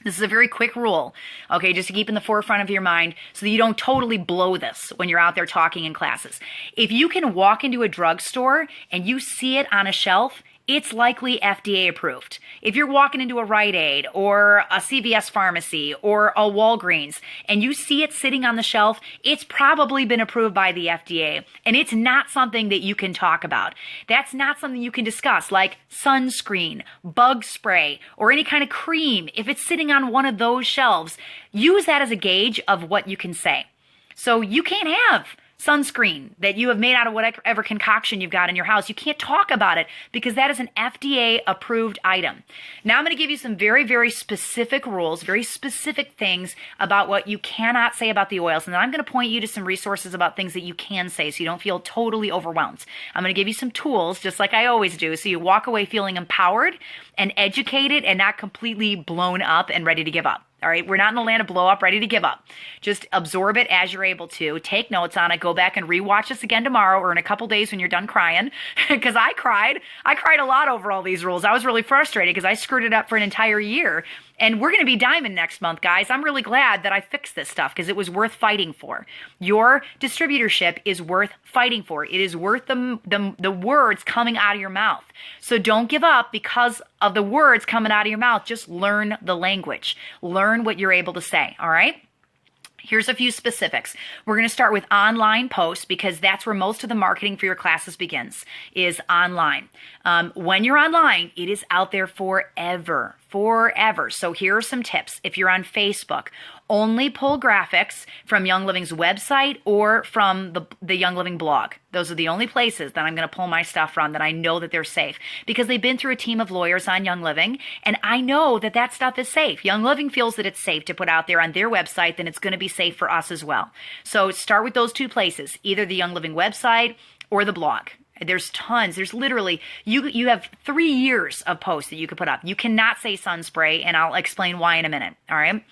This is a very quick rule, okay, just to keep in the forefront of your mind so that you don't totally blow this when you're out there talking in classes. If you can walk into a drugstore and you see it on a shelf, it's likely FDA approved. If you're walking into a Rite Aid or a CVS pharmacy or a Walgreens and you see it sitting on the shelf, it's probably been approved by the FDA. And it's not something that you can talk about. That's not something you can discuss, like sunscreen, bug spray, or any kind of cream. If it's sitting on one of those shelves, use that as a gauge of what you can say. So you can't have sunscreen that you have made out of whatever concoction you've got in your house. You can't talk about it because that is an FDA approved item. Now I'm going to give you some very, very specific rules, very specific things about what you cannot say about the oils. And then I'm going to point you to some resources about things that you can say so you don't feel totally overwhelmed. I'm going to give you some tools, just like I always do, so you walk away feeling empowered and educated and not completely blown up and ready to give up. All right, we're not in the land of blow up, ready to give up. Just absorb it as you're able to. Take notes on it. Go back and rewatch this again tomorrow or in a couple days when you're done crying. Because I cried. I cried a lot over all these rules. I was really frustrated because I screwed it up for an entire year. And we're going to be diamond next month, guys. I'm really glad that I fixed this stuff because it was worth fighting for. Your distributorship is worth fighting for. It is worth the words coming out of your mouth. So don't give up because of the words coming out of your mouth. Just learn the language. Learn what you're able to say, all right? Here's a few specifics. We're going to start with online posts because that's where most of the marketing for your classes begins, is online. When you're online, it is out there forever. So here are some tips. If you're on Facebook, only pull graphics from Young Living's website or from the Young Living blog. Those are the only places that I'm going to pull my stuff from that I know that they're safe because they've been through a team of lawyers on Young Living, and I know that that stuff is safe. Young Living feels that it's safe to put out there on their website, then it's going to be safe for us as well. So start with those two places, either the Young Living website or the blog. There's tons. There's literally, you have 3 years of posts that you could put up. You cannot say sun spray, and I'll explain why in a minute. All right.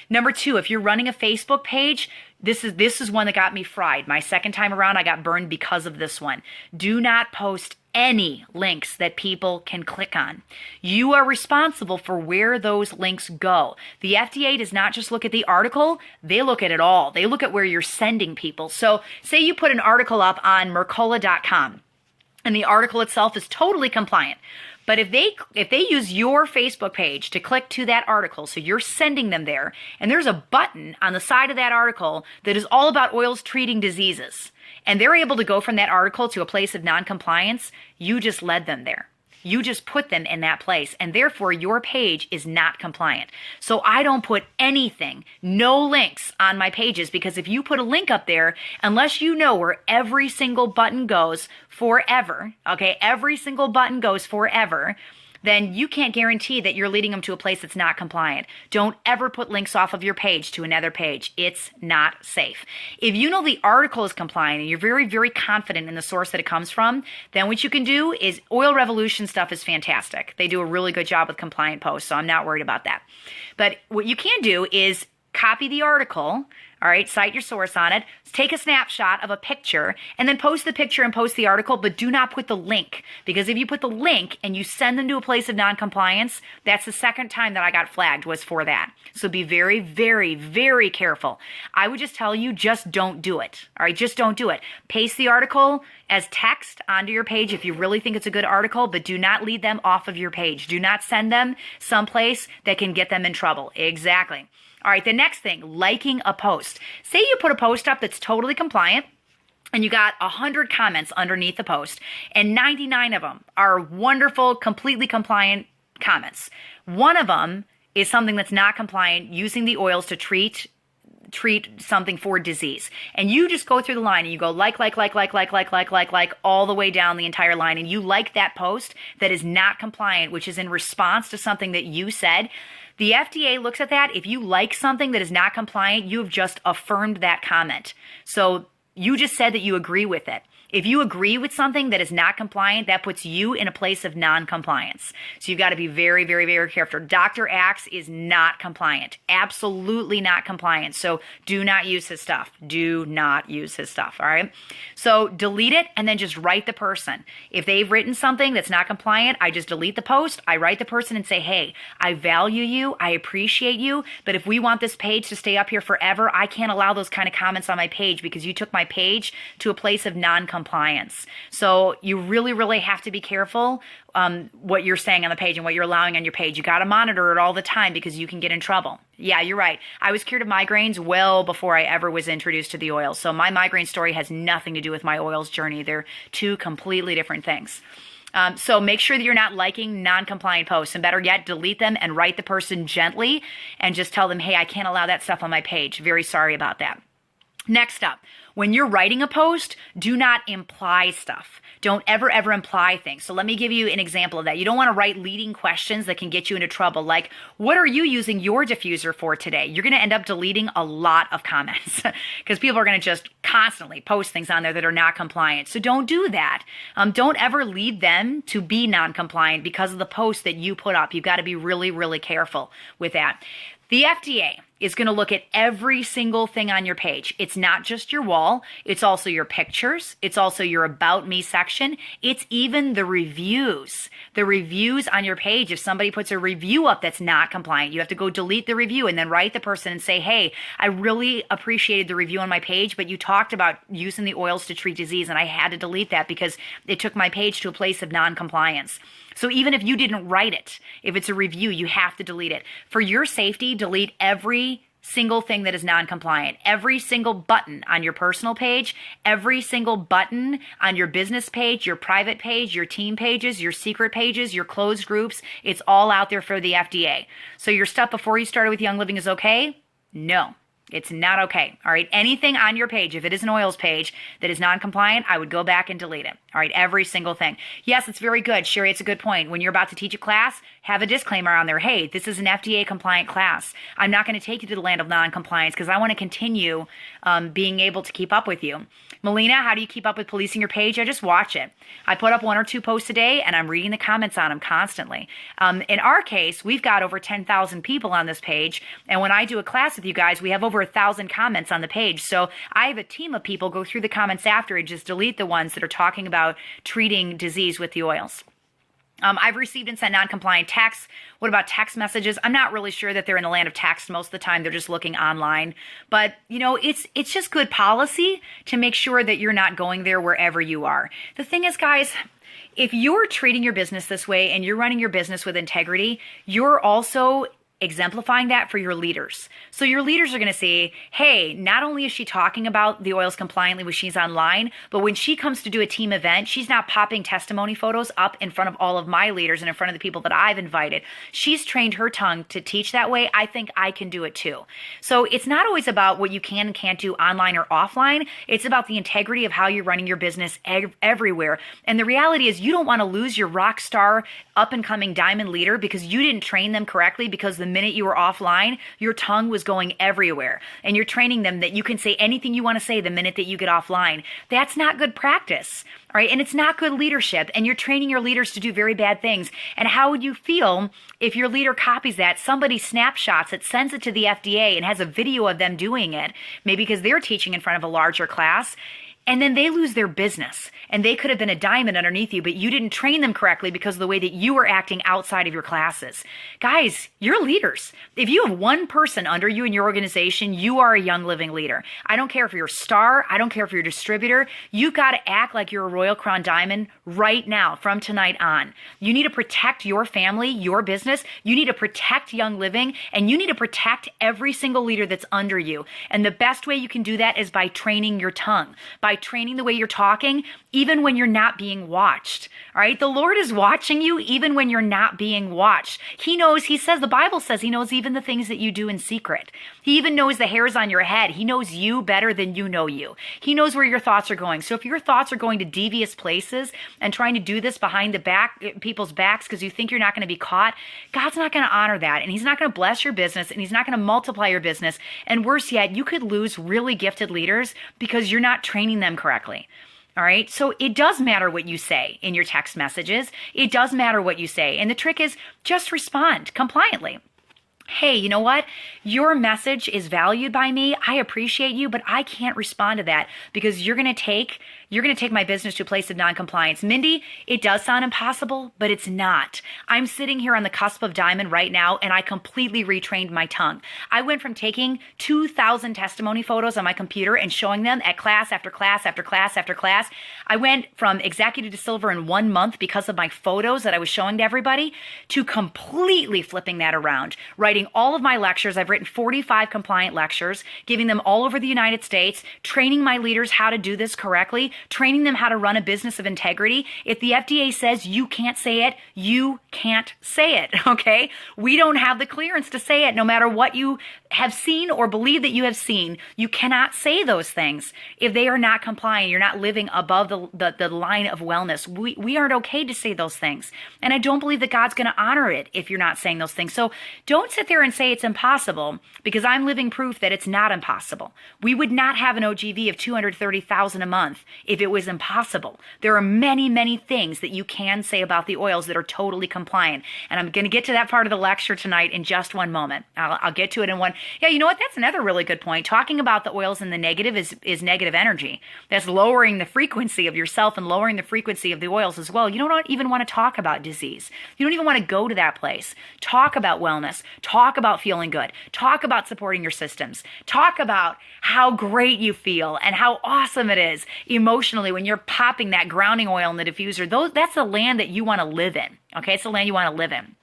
Number 2, if you're running a Facebook page, this is one that got me fried. My second time around, I got burned because of this one. Do not post any links that people can click on. You are responsible for where those links go. The FDA does not just look at the article, they look at it all. They look at where you're sending people. So say you put an article up on Mercola.com and the article itself is totally compliant. But if they use your Facebook page to click to that article, so you're sending them there, and there's a button on the side of that article that is all about oils treating diseases, and they're able to go from that article to a place of non-compliance, you just led them there. You just put them in that place, and therefore your page is not compliant. So I don't put anything, no links on my pages, because if you put a link up there, unless you know where every single button goes forever, okay, every single button goes forever, then you can't guarantee that you're leading them to a place that's not compliant. Don't ever put links off of your page to another page. It's not safe. If you know the article is compliant and you're very, very confident in the source that it comes from, then what you can do is Oil Revolution stuff is fantastic. They do a really good job with compliant posts, so I'm not worried about that. But what you can do is copy the article, all right, cite your source on it, take a snapshot of a picture, and then post the picture and post the article, but do not put the link. Because if you put the link and you send them to a place of non-compliance, that's the second time that I got flagged was for that. So be very, very, very careful. I would just tell you, just don't do it. All right, just don't do it. Paste the article as text onto your page if you really think it's a good article, but do not lead them off of your page. Do not send them someplace that can get them in trouble. Exactly. All right, the next thing, liking a post. Say you put a post up that's totally compliant and you got 100 comments underneath the post and 99 of them are wonderful, completely compliant comments. One of them is something that's not compliant, using the oils to treat something for disease. And you just go through the line and you go like, all the way down the entire line. And you like that post that is not compliant, which is in response to something that you said. The FDA looks at that. If you like something that is not compliant, you have just affirmed that comment. So you just said that you agree with it. If you agree with something that is not compliant, that puts you in a place of non-compliance. So you've got to be very, very, very careful. Dr. Axe is not compliant. Absolutely not compliant. So do not use his stuff. Do not use his stuff. All right. So delete it and then just write the person. If they've written something that's not compliant, I just delete the post. I write the person and say, hey, I value you. I appreciate you. But if we want this page to stay up here forever, I can't allow those kind of comments on my page because you took my page to a place of non-compliance. So you really, really have to be careful what you're saying on the page and what you're allowing on your page. You got to monitor it all the time because you can get in trouble. Yeah, you're right. I was cured of migraines well before I ever was introduced to the oils. So my migraine story has nothing to do with my oils journey. They're two completely different things. So make sure that you're not liking non-compliant posts, and better yet, delete them and write the person gently and just tell them, hey, I can't allow that stuff on my page. Very sorry about that. Next up, when you're writing a post, do not imply stuff. Don't ever imply things. So let me give you an example of that. You don't want to write leading questions that can get you into trouble. Like, what are you using your diffuser for today? You're going to end up deleting a lot of comments because people are going to just constantly post things on there that are not compliant. So don't do that. Don't ever lead them to be non-compliant because of the post that you put up. You've got to be really, really careful with that. The FDA is going to look at every single thing on your page. It's not just your wall. It's also your pictures. It's also your About Me section. It's even the reviews. The reviews on your page. If somebody puts a review up that's not compliant, you have to go delete the review and then write the person and say, hey, I really appreciated the review on my page, but you talked about using the oils to treat disease, and I had to delete that because it took my page to a place of non-compliance. So even if you didn't write it, if it's a review, you have to delete it. For your safety, delete every single thing that is non-compliant. Every single button on your personal page, every single button on your business page, your private page, your team pages, your secret pages, your closed groups, it's all out there for the FDA. So your stuff before you started with Young Living is okay? No. It's not okay. All right. Anything on your page, if it is an oils page that is non-compliant, I would go back and delete it. All right. Every single thing. Yes, it's very good. Sherry, it's a good point. When you're about to teach a class, have a disclaimer on there. Hey, this is an FDA compliant class. I'm not going to take you to the land of non-compliance because I want to continue being able to keep up with you. Melina, how do you keep up with policing your page? I just watch it. I put up 1 or 2 posts a day and I'm reading the comments on them constantly. In our case, we've got over 10,000 people on this page. And when I do a class with you guys, we have over 1,000 comments on the page. So I have a team of people go through the comments after and just delete the ones that are talking about treating disease with the oils. I've received and sent non-compliant texts. What about text messages? I'm not really sure that they're in the land of text most of the time. They're just looking online. But, you know, it's just good policy to make sure that you're not going there wherever you are. The thing is, guys, if you're treating your business this way and you're running your business with integrity, you're also exemplifying that for your leaders. So your leaders are going to say, hey, not only is she talking about the oils compliantly when she's online, but when she comes to do a team event, she's not popping testimony photos up in front of all of my leaders and in front of the people that I've invited. She's trained her tongue to teach that way. I think I can do it too. So it's not always about what you can and can't do online or offline. It's about the integrity of how you're running your business everywhere. And the reality is you don't want to lose your rock star up and coming diamond leader because you didn't train them correctly, because the minute you were offline, your tongue was going everywhere. And you're training them that you can say anything you want to say the minute that you get offline. That's not good practice, all right? And it's not good leadership. And you're training your leaders to do very bad things. And how would you feel if your leader copies that, somebody snapshots it, sends it to the FDA and has a video of them doing it, maybe because they're teaching in front of a larger class, and then they lose their business and they could have been a diamond underneath you, but you didn't train them correctly because of the way that you were acting outside of your classes. Guys, you're leaders. If you have one person under you in your organization, you are a young living leader. I don't care if you're a star. I don't care if you're a distributor. You got to act like you're a Royal Crown Diamond right now from tonight on. You need to protect your family, your business. You need to protect young living, and you need to protect every single leader that's under you. And the best way you can do that is by training your tongue, by training the way you're talking, even when you're not being watched. All right. The Lord is watching you even when you're not being watched. He knows, he says, the Bible says he knows even the things that you do in secret. He even knows the hairs on your head. He knows you better than you know you. He knows where your thoughts are going. So if your thoughts are going to devious places and trying to do this behind the back, people's backs, because you think you're not going to be caught, God's not going to honor that. And he's not going to bless your business, and he's not going to multiply your business. And worse yet, you could lose really gifted leaders because you're not training them correctly. All right. So it does matter what you say in your text messages. It does matter what you say. And the trick is just respond compliantly. Hey, you know what? Your message is valued by me. I appreciate you, but I can't respond to that because you're going to take my business to a place of non-compliance. Mindy, it does sound impossible, but it's not. I'm sitting here on the cusp of diamond right now, and I completely retrained my tongue. I went from taking 2,000 testimony photos on my computer and showing them at class after class after class after class. I went from executive to silver in 1 month because of my photos that I was showing to everybody to completely flipping that around, writing all of my lectures. I've written 45 compliant lectures, giving them all over the United States, training my leaders how to do this correctly, training them how to run a business of integrity. If the FDA says you can't say it, you can't say it, okay? We don't have the clearance to say it no matter what you have seen or believe that you have seen. You cannot say those things if they are not compliant. You're not living above the line of wellness. We aren't okay to say those things. And I don't believe that God's going to honor it if you're not saying those things. So don't sit there and say it's impossible, because I'm living proof that it's not impossible. We would not have an OGV of $230,000 a month if it was impossible. There are many, many things that you can say about the oils that are totally compliant. And I'm going to get to that part of the lecture tonight in just one moment. I'll get to it in one. Yeah, you know what? That's another really good point. Talking about the oils and the negative is negative energy. That's lowering the frequency of yourself and lowering the frequency of the oils as well. You don't even want to talk about disease. You don't even want to go to that place. Talk about wellness. Talk about feeling good. Talk about supporting your systems. Talk about how great you feel and how awesome it is emotionally when you're popping that grounding oil in the diffuser. That's the land that you want to live in. Okay, it's the land you want to live in.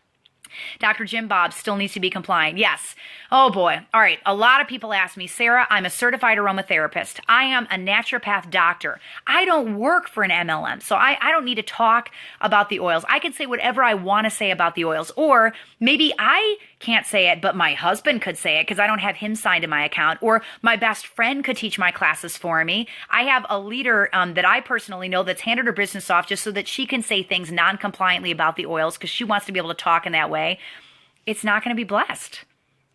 Dr. Jim Bob still needs to be compliant. Yes. Oh boy. All right. A lot of people ask me, Sarah, I'm a certified aromatherapist. I am a naturopath doctor. I don't work for an MLM, so I don't need to talk about the oils. I can say whatever I want to say about the oils, or maybe I can't say it, but my husband could say it because I don't have him signed in my account, or my best friend could teach my classes for me. I have a leader that I personally know that's handed her business off just so that she can say things non-compliantly about the oils because she wants to be able to talk in that way. It's not going to be blessed.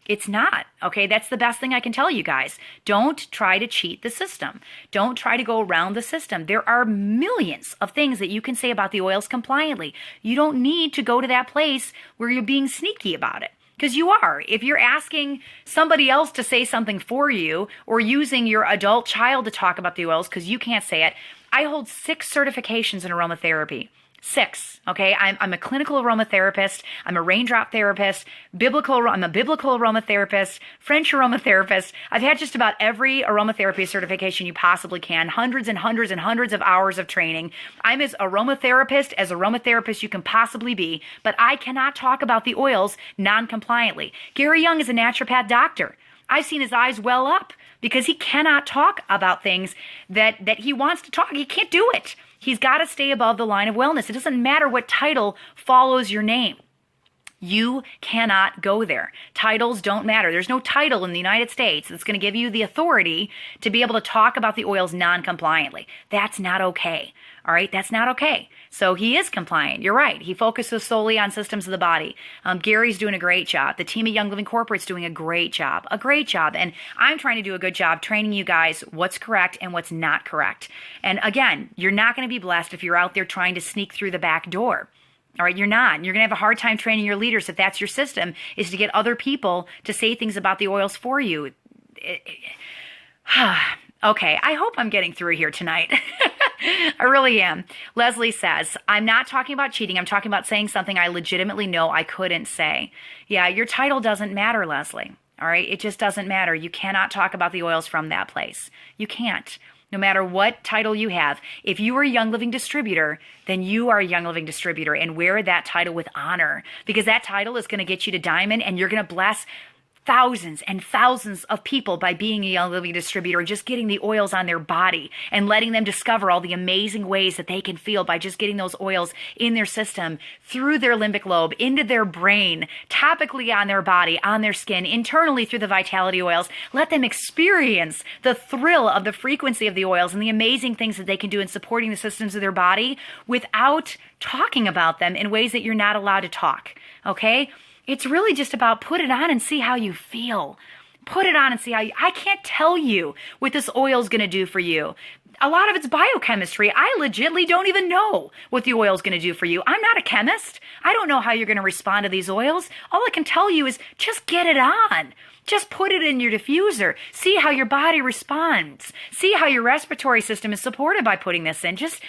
It's not, okay? That's the best thing I can tell you guys. Don't try to cheat the system. Don't try to go around the system. There are millions of things that you can say about the oils compliantly. You don't need to go to that place where you're being sneaky about it. Because you are. If you're asking somebody else to say something for you or using your adult child to talk about the oils because you can't say it, I hold 6 certifications in aromatherapy. 6, okay? I'm a clinical aromatherapist. I'm a raindrop therapist. I'm a biblical aromatherapist, French aromatherapist. I've had just about every aromatherapy certification you possibly can, hundreds and hundreds and hundreds of hours of training. I'm as aromatherapist you can possibly be, but I cannot talk about the oils non-compliantly. Gary Young is a naturopath doctor. I've seen his eyes well up because he cannot talk about things that he wants to talk. He can't do it. He's got to stay above the line of wellness. It doesn't matter what title follows your name. You cannot go there. Titles don't matter. There's no title in the United States that's going to give you the authority to be able to talk about the oils non-compliantly. That's not okay. All right, that's not okay. So he is compliant. You're right. He focuses solely on systems of the body. Gary's doing a great job. The team at Young Living Corporate's doing a great job. And I'm trying to do a good job training you guys what's correct and what's not correct. And again, you're not going to be blessed if you're out there trying to sneak through the back door. All right, you're not. You're going to have a hard time training your leaders if that's your system, is to get other people to say things about the oils for you. Okay, I hope I'm getting through here tonight. I really am. Leslie says, I'm not talking about cheating. I'm talking about saying something I legitimately know I couldn't say. Yeah, your title doesn't matter, Leslie. All right, it just doesn't matter. You cannot talk about the oils from that place. You can't. No matter what title you have. If you are a Young Living distributor, then you are a Young Living distributor, and wear that title with honor, because that title is going to get you to diamond, and you're going to bless thousands and thousands of people by being a Young Living distributor and just getting the oils on their body and letting them discover all the amazing ways that they can feel by just getting those oils in their system, through their limbic lobe, into their brain, topically on their body, on their skin, internally through the vitality oils. Let them experience the thrill of the frequency of the oils and the amazing things that they can do in supporting the systems of their body without talking about them in ways that you're not allowed to talk. Okay? It's really just about put it on and see how you feel. Put it on and see how you... I can't tell you what this oil is going to do for you. A lot of it's biochemistry. I legitimately don't even know what the oil is going to do for you. I'm not a chemist. I don't know how you're going to respond to these oils. All I can tell you is just get it on. Just put it in your diffuser. See how your body responds. See how your respiratory system is supported by putting this in. Just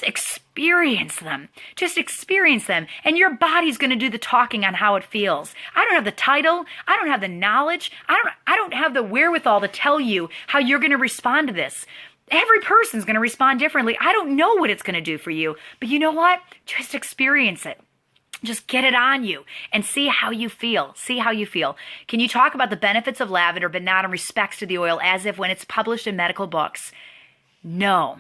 experience them. Just experience them. And your body's going to do the talking on how it feels. I don't have the title. I don't have the knowledge. I don't have the wherewithal to tell you how you're going to respond to this. Every person's going to respond differently. I don't know what it's going to do for you. But you know what? Just experience it. Just get it on you and see how you feel. See how you feel. Can you talk about the benefits of lavender but not in respects to the oil as if when it's published in medical books? No.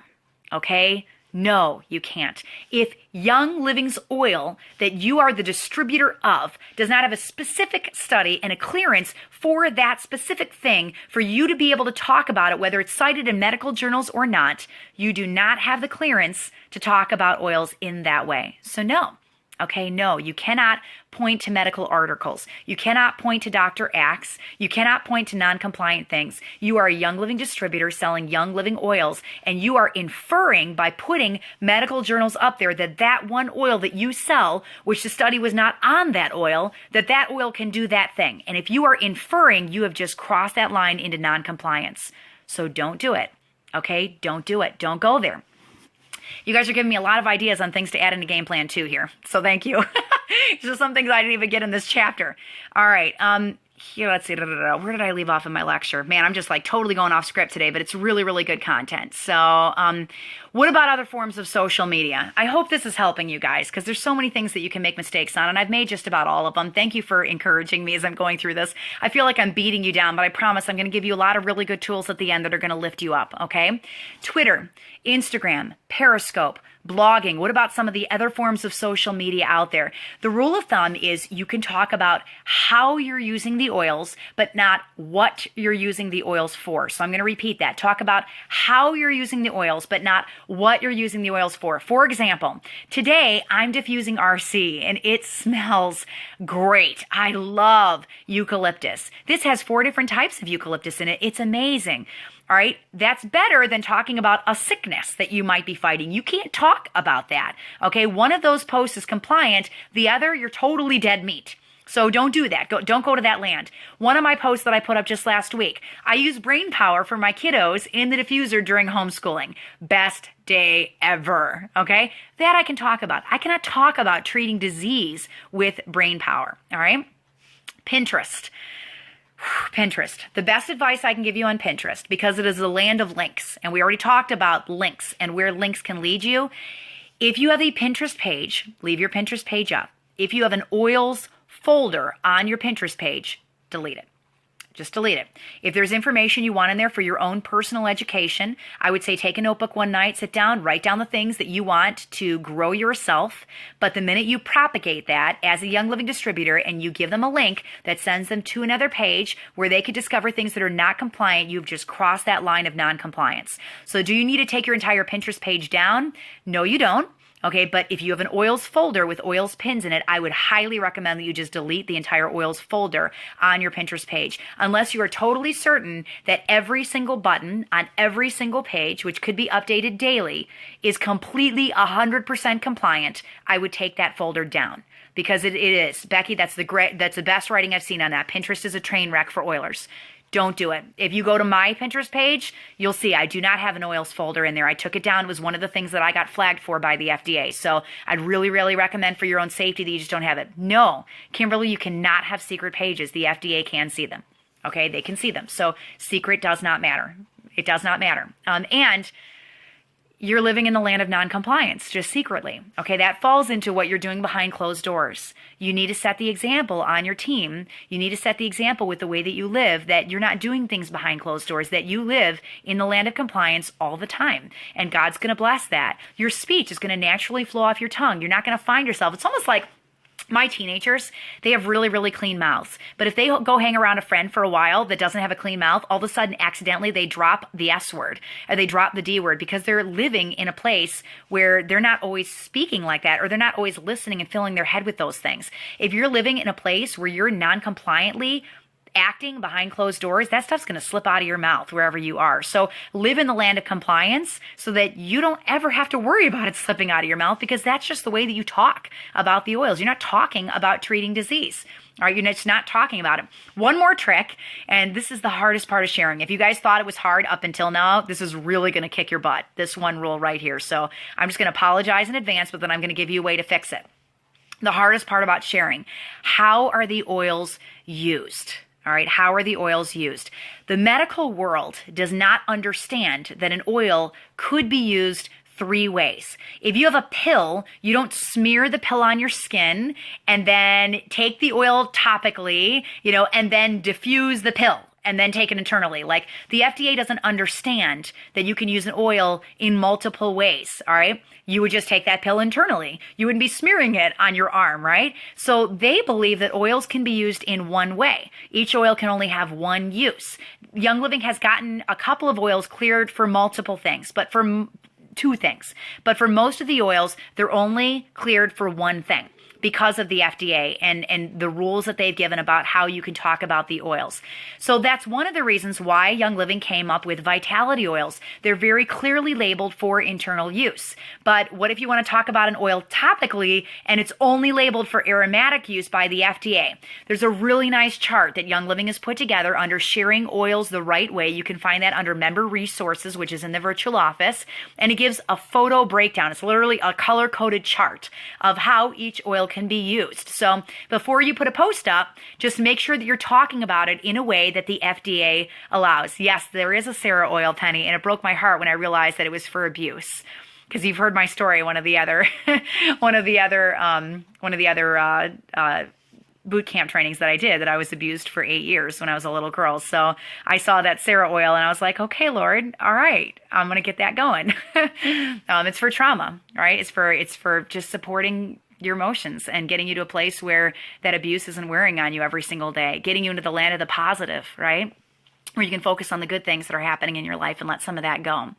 Okay? No, you can't. If Young Living's oil that you are the distributor of does not have a specific study and a clearance for that specific thing for you to be able to talk about it, whether it's cited in medical journals or not, you do not have the clearance to talk about oils in that way. So no. Okay, no, you cannot point to medical articles. You cannot point to Dr. Axe. You cannot point to non-compliant things. You are a Young Living distributor selling Young Living oils, and you are inferring by putting medical journals up there that that one oil that you sell, which the study was not on that oil can do that thing. And if you are inferring, you have just crossed that line into non-compliance. So don't do it. Okay, don't do it. Don't go there. You guys are giving me a lot of ideas on things to add into game plan 2 here. So thank you. Just some things I didn't even get in this chapter. All right. here, let's see, where did I leave off in my lecture? Man, I'm just like totally going off script today, but it's really, really good content. So what about other forms of social media? I hope this is helping you guys because there's so many things that you can make mistakes on, and I've made just about all of them. Thank you for encouraging me as I'm going through this. I feel like I'm beating you down, but I promise I'm going to give you a lot of really good tools at the end that are going to lift you up, okay? Twitter, Instagram, Periscope, blogging. What about some of the other forms of social media out there? The rule of thumb is you can talk about how you're using the oils, but not what you're using the oils for. So I'm going to repeat that. Talk about how you're using the oils, but not what you're using the oils for. For example, today I'm diffusing RC and it smells great. I love eucalyptus. This has 4 different types of eucalyptus in it. It's amazing. All right, that's better than talking about a sickness that you might be fighting. You can't talk about that, okay? One of those posts is compliant. The other, you're totally dead meat. So don't do that. Don't go to that land. One of my posts that I put up just last week, I use brain power for my kiddos in the diffuser during homeschooling. Best day ever, okay? That I can talk about. I cannot talk about treating disease with brain power, all right? Pinterest. The best advice I can give you on Pinterest, because it is the land of links, and we already talked about links and where links can lead you. If you have a Pinterest page, leave your Pinterest page up. If you have an oils folder on your Pinterest page, delete it. Just delete it. If there's information you want in there for your own personal education, I would say take a notebook one night, sit down, write down the things that you want to grow yourself. But the minute you propagate that as a Young Living distributor and you give them a link that sends them to another page where they could discover things that are not compliant, you've just crossed that line of non-compliance. So do you need to take your entire Pinterest page down? No, you don't. Okay, but if you have an oils folder with oils pins in it, I would highly recommend that you just delete the entire oils folder on your Pinterest page. Unless you are totally certain that every single button on every single page, which could be updated daily, is completely 100% compliant, I would take that folder down. Because it is. Becky, that's the best writing I've seen on that. Pinterest is a train wreck for oilers. Don't do it. If you go to my Pinterest page, you'll see I do not have an oils folder in there. I took it down. It was one of the things that I got flagged for by the FDA. So I'd really, really recommend for your own safety that you just don't have it. No, Kimberly, you cannot have secret pages. The FDA can see them. Okay, they can see them. So secret does not matter. It does not matter. And you're living in the land of non-compliance, just secretly. Okay, that falls into what you're doing behind closed doors. You need to set the example on your team. You need to set the example with the way that you live, that you're not doing things behind closed doors, that you live in the land of compliance all the time. And God's going to bless that. Your speech is going to naturally flow off your tongue. You're not going to find yourself. It's almost like my teenagers, they have really, really clean mouths. But if they go hang around a friend for a while that doesn't have a clean mouth, all of a sudden, accidentally, they drop the S word or they drop the D word because they're living in a place where they're not always speaking like that, or they're not always listening and filling their head with those things. If you're living in a place where you're non-compliantly acting behind closed doors, that stuff's going to slip out of your mouth wherever you are. So live in the land of compliance so that you don't ever have to worry about it slipping out of your mouth, because that's just the way that you talk about the oils. You're not talking about treating disease. All right, you're just not talking about it. One more trick, and this is the hardest part of sharing. If you guys thought it was hard up until now, this is really going to kick your butt, this one rule right here. So I'm just going to apologize in advance, but then I'm going to give you a way to fix it. The hardest part about sharing: how are the oils used? All right, how are the oils used? The medical world does not understand that an oil could be used 3 ways. If you have a pill, you don't smear the pill on your skin and then take the oil topically, and then diffuse the pill and then take it internally. Like, the FDA doesn't understand that you can use an oil in multiple ways, all right? You would just take that pill internally. You wouldn't be smearing it on your arm, right? So they believe that oils can be used in one way. Each oil can only have one use. Young Living has gotten a couple of oils cleared for multiple things, but for 2 things. But for most of the oils, they're only cleared for one thing, because of the FDA and the rules that they've given about how you can talk about the oils. So that's one of the reasons why Young Living came up with vitality oils. They're very clearly labeled for internal use. But what if you want to talk about an oil topically and it's only labeled for aromatic use by the FDA? There's a really nice chart that Young Living has put together under sharing oils the right way. You can find that under member resources, which is in the virtual office. And it gives a photo breakdown. It's literally a color-coded chart of how each oil can be used. So before you put a post up, just make sure that you're talking about it in a way that the FDA allows. Yes, there is a Sarah oil, Penny, and it broke my heart when I realized that it was for abuse. Because you've heard my story, one of the other boot camp trainings that I did, that I was abused for 8 years when I was a little girl. So I saw that Sarah oil and I was like, okay, Lord, all right, I'm going to get that going. It's for trauma, right? It's for just supporting your emotions and getting you to a place where that abuse isn't wearing on you every single day, getting you into the land of the positive, right? Where you can focus on the good things that are happening in your life and let some of that go.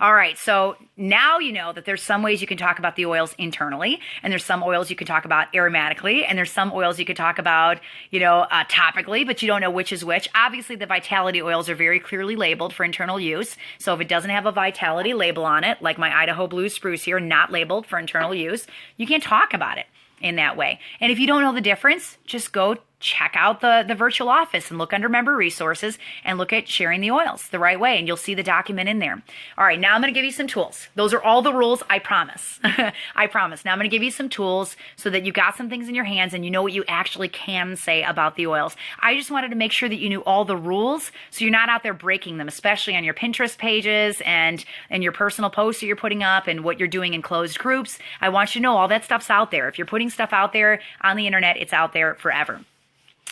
All right, so now you know that there's some ways you can talk about the oils internally, and there's some oils you can talk about aromatically, and there's some oils you can talk about, topically, but you don't know which is which. Obviously, the vitality oils are very clearly labeled for internal use. So if it doesn't have a vitality label on it, like my Idaho Blue Spruce here, not labeled for internal use, you can't talk about it in that way. And if you don't know the difference, just go check out the virtual office and look under member resources and look at sharing the oils the right way, and you'll see the document in there. All right, now I'm going to give you some tools. Those are all the rules, I promise. I promise. Now I'm going to give you some tools so that you got some things in your hands and you know what you actually can say about the oils. I just wanted to make sure that you knew all the rules so you're not out there breaking them, especially on your Pinterest pages and your personal posts that you're putting up and what you're doing in closed groups. I want you to know all that stuff's out there. If you're putting stuff out there on the internet, it's out there forever.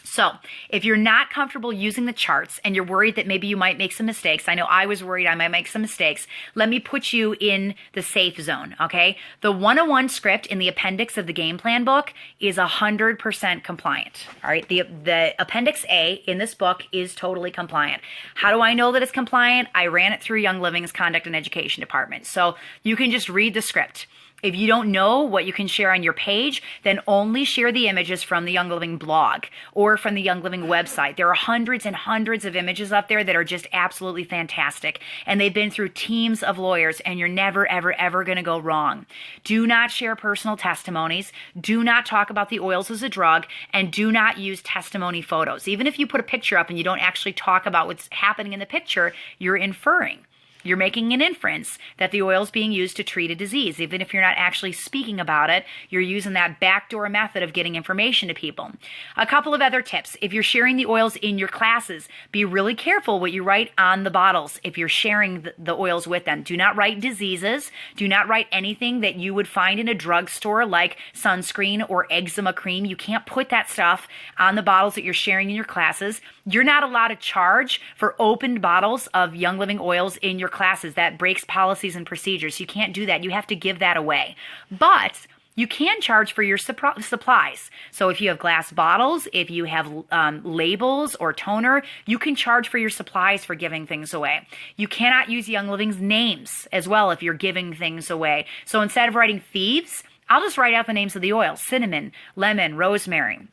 So if you're not comfortable using the charts and you're worried that maybe you might make some mistakes, I know I was worried I might make some mistakes, let me put you in the safe zone, okay? The 101 script in the appendix of the game plan book is 100% compliant, all right? The appendix A in this book is totally compliant. How do I know that it's compliant? I ran it through Young Living's Conduct and Education Department. So you can just read the script. If you don't know what you can share on your page, then only share the images from the Young Living blog or from the Young Living website. There are hundreds and hundreds of images up there that are just absolutely fantastic. And they've been through teams of lawyers, and you're never, ever, ever going to go wrong. Do not share personal testimonies. Do not talk about the oils as a drug, and do not use testimony photos. Even if you put a picture up and you don't actually talk about what's happening in the picture, you're inferring. You're making an inference that the oil is being used to treat a disease. Even if you're not actually speaking about it, you're using that backdoor method of getting information to people. A couple of other tips. If you're sharing the oils in your classes, be really careful what you write on the bottles if you're sharing the oils with them. Do not write diseases. Do not write anything that you would find in a drugstore like sunscreen or eczema cream. You can't put that stuff on the bottles that you're sharing in your classes. You're not allowed to charge for opened bottles of Young Living oils in your classes. That breaks policies and procedures. You can't do that. You have to give that away. But you can charge for your supplies. So if you have glass bottles, if you have labels or toner, you can charge for your supplies for giving things away. You cannot use Young Living's names as well if you're giving things away. So instead of writing thieves, I'll just write out the names of the oils: cinnamon, lemon, rosemary.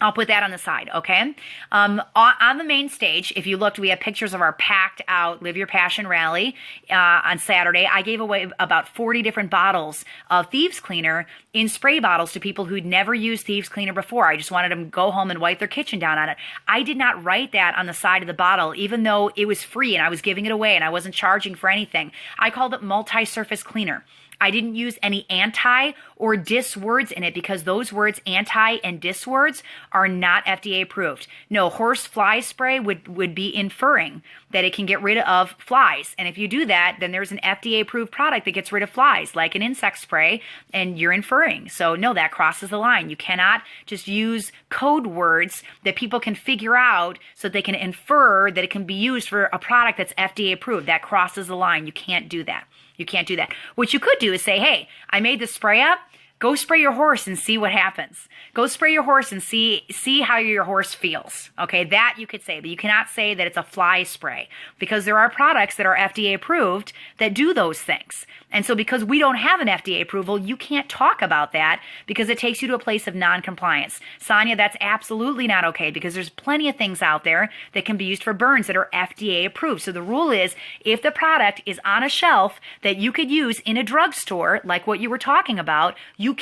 I'll put that on the side, okay? On the main stage, if you looked, we have pictures of our packed out Live Your Passion rally on Saturday. I gave away about 40 different bottles of Thieves Cleaner in spray bottles to people who'd never used Thieves Cleaner before. I just wanted them to go home and wipe their kitchen down on it. I did not write that on the side of the bottle, even though it was free and I was giving it away and I wasn't charging for anything. I called it multi-surface cleaner. I didn't use any anti or dis words in it because those words, anti and dis words, are not FDA approved. No, horse fly spray would be inferring that it can get rid of flies. And if you do that, then there's an FDA approved product that gets rid of flies, like an insect spray, and you're inferring. So no, that crosses the line. You cannot just use code words that people can figure out so they can infer that it can be used for a product that's FDA approved. That crosses the line. You can't do that. You can't do that. What you could do is say, hey, I made this spray up. Go spray your horse and see what happens. Go spray your horse and see how your horse feels. Okay, that you could say, but you cannot say that it's a fly spray because there are products that are FDA approved that do those things. And so because we don't have an FDA approval, you can't talk about that because it takes you to a place of non-compliance. Sonia, that's absolutely not okay because there's plenty of things out there that can be used for burns that are FDA approved. So the rule is if the product is on a shelf that you could use in a drugstore, like what you were talking about, you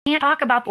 can't talk about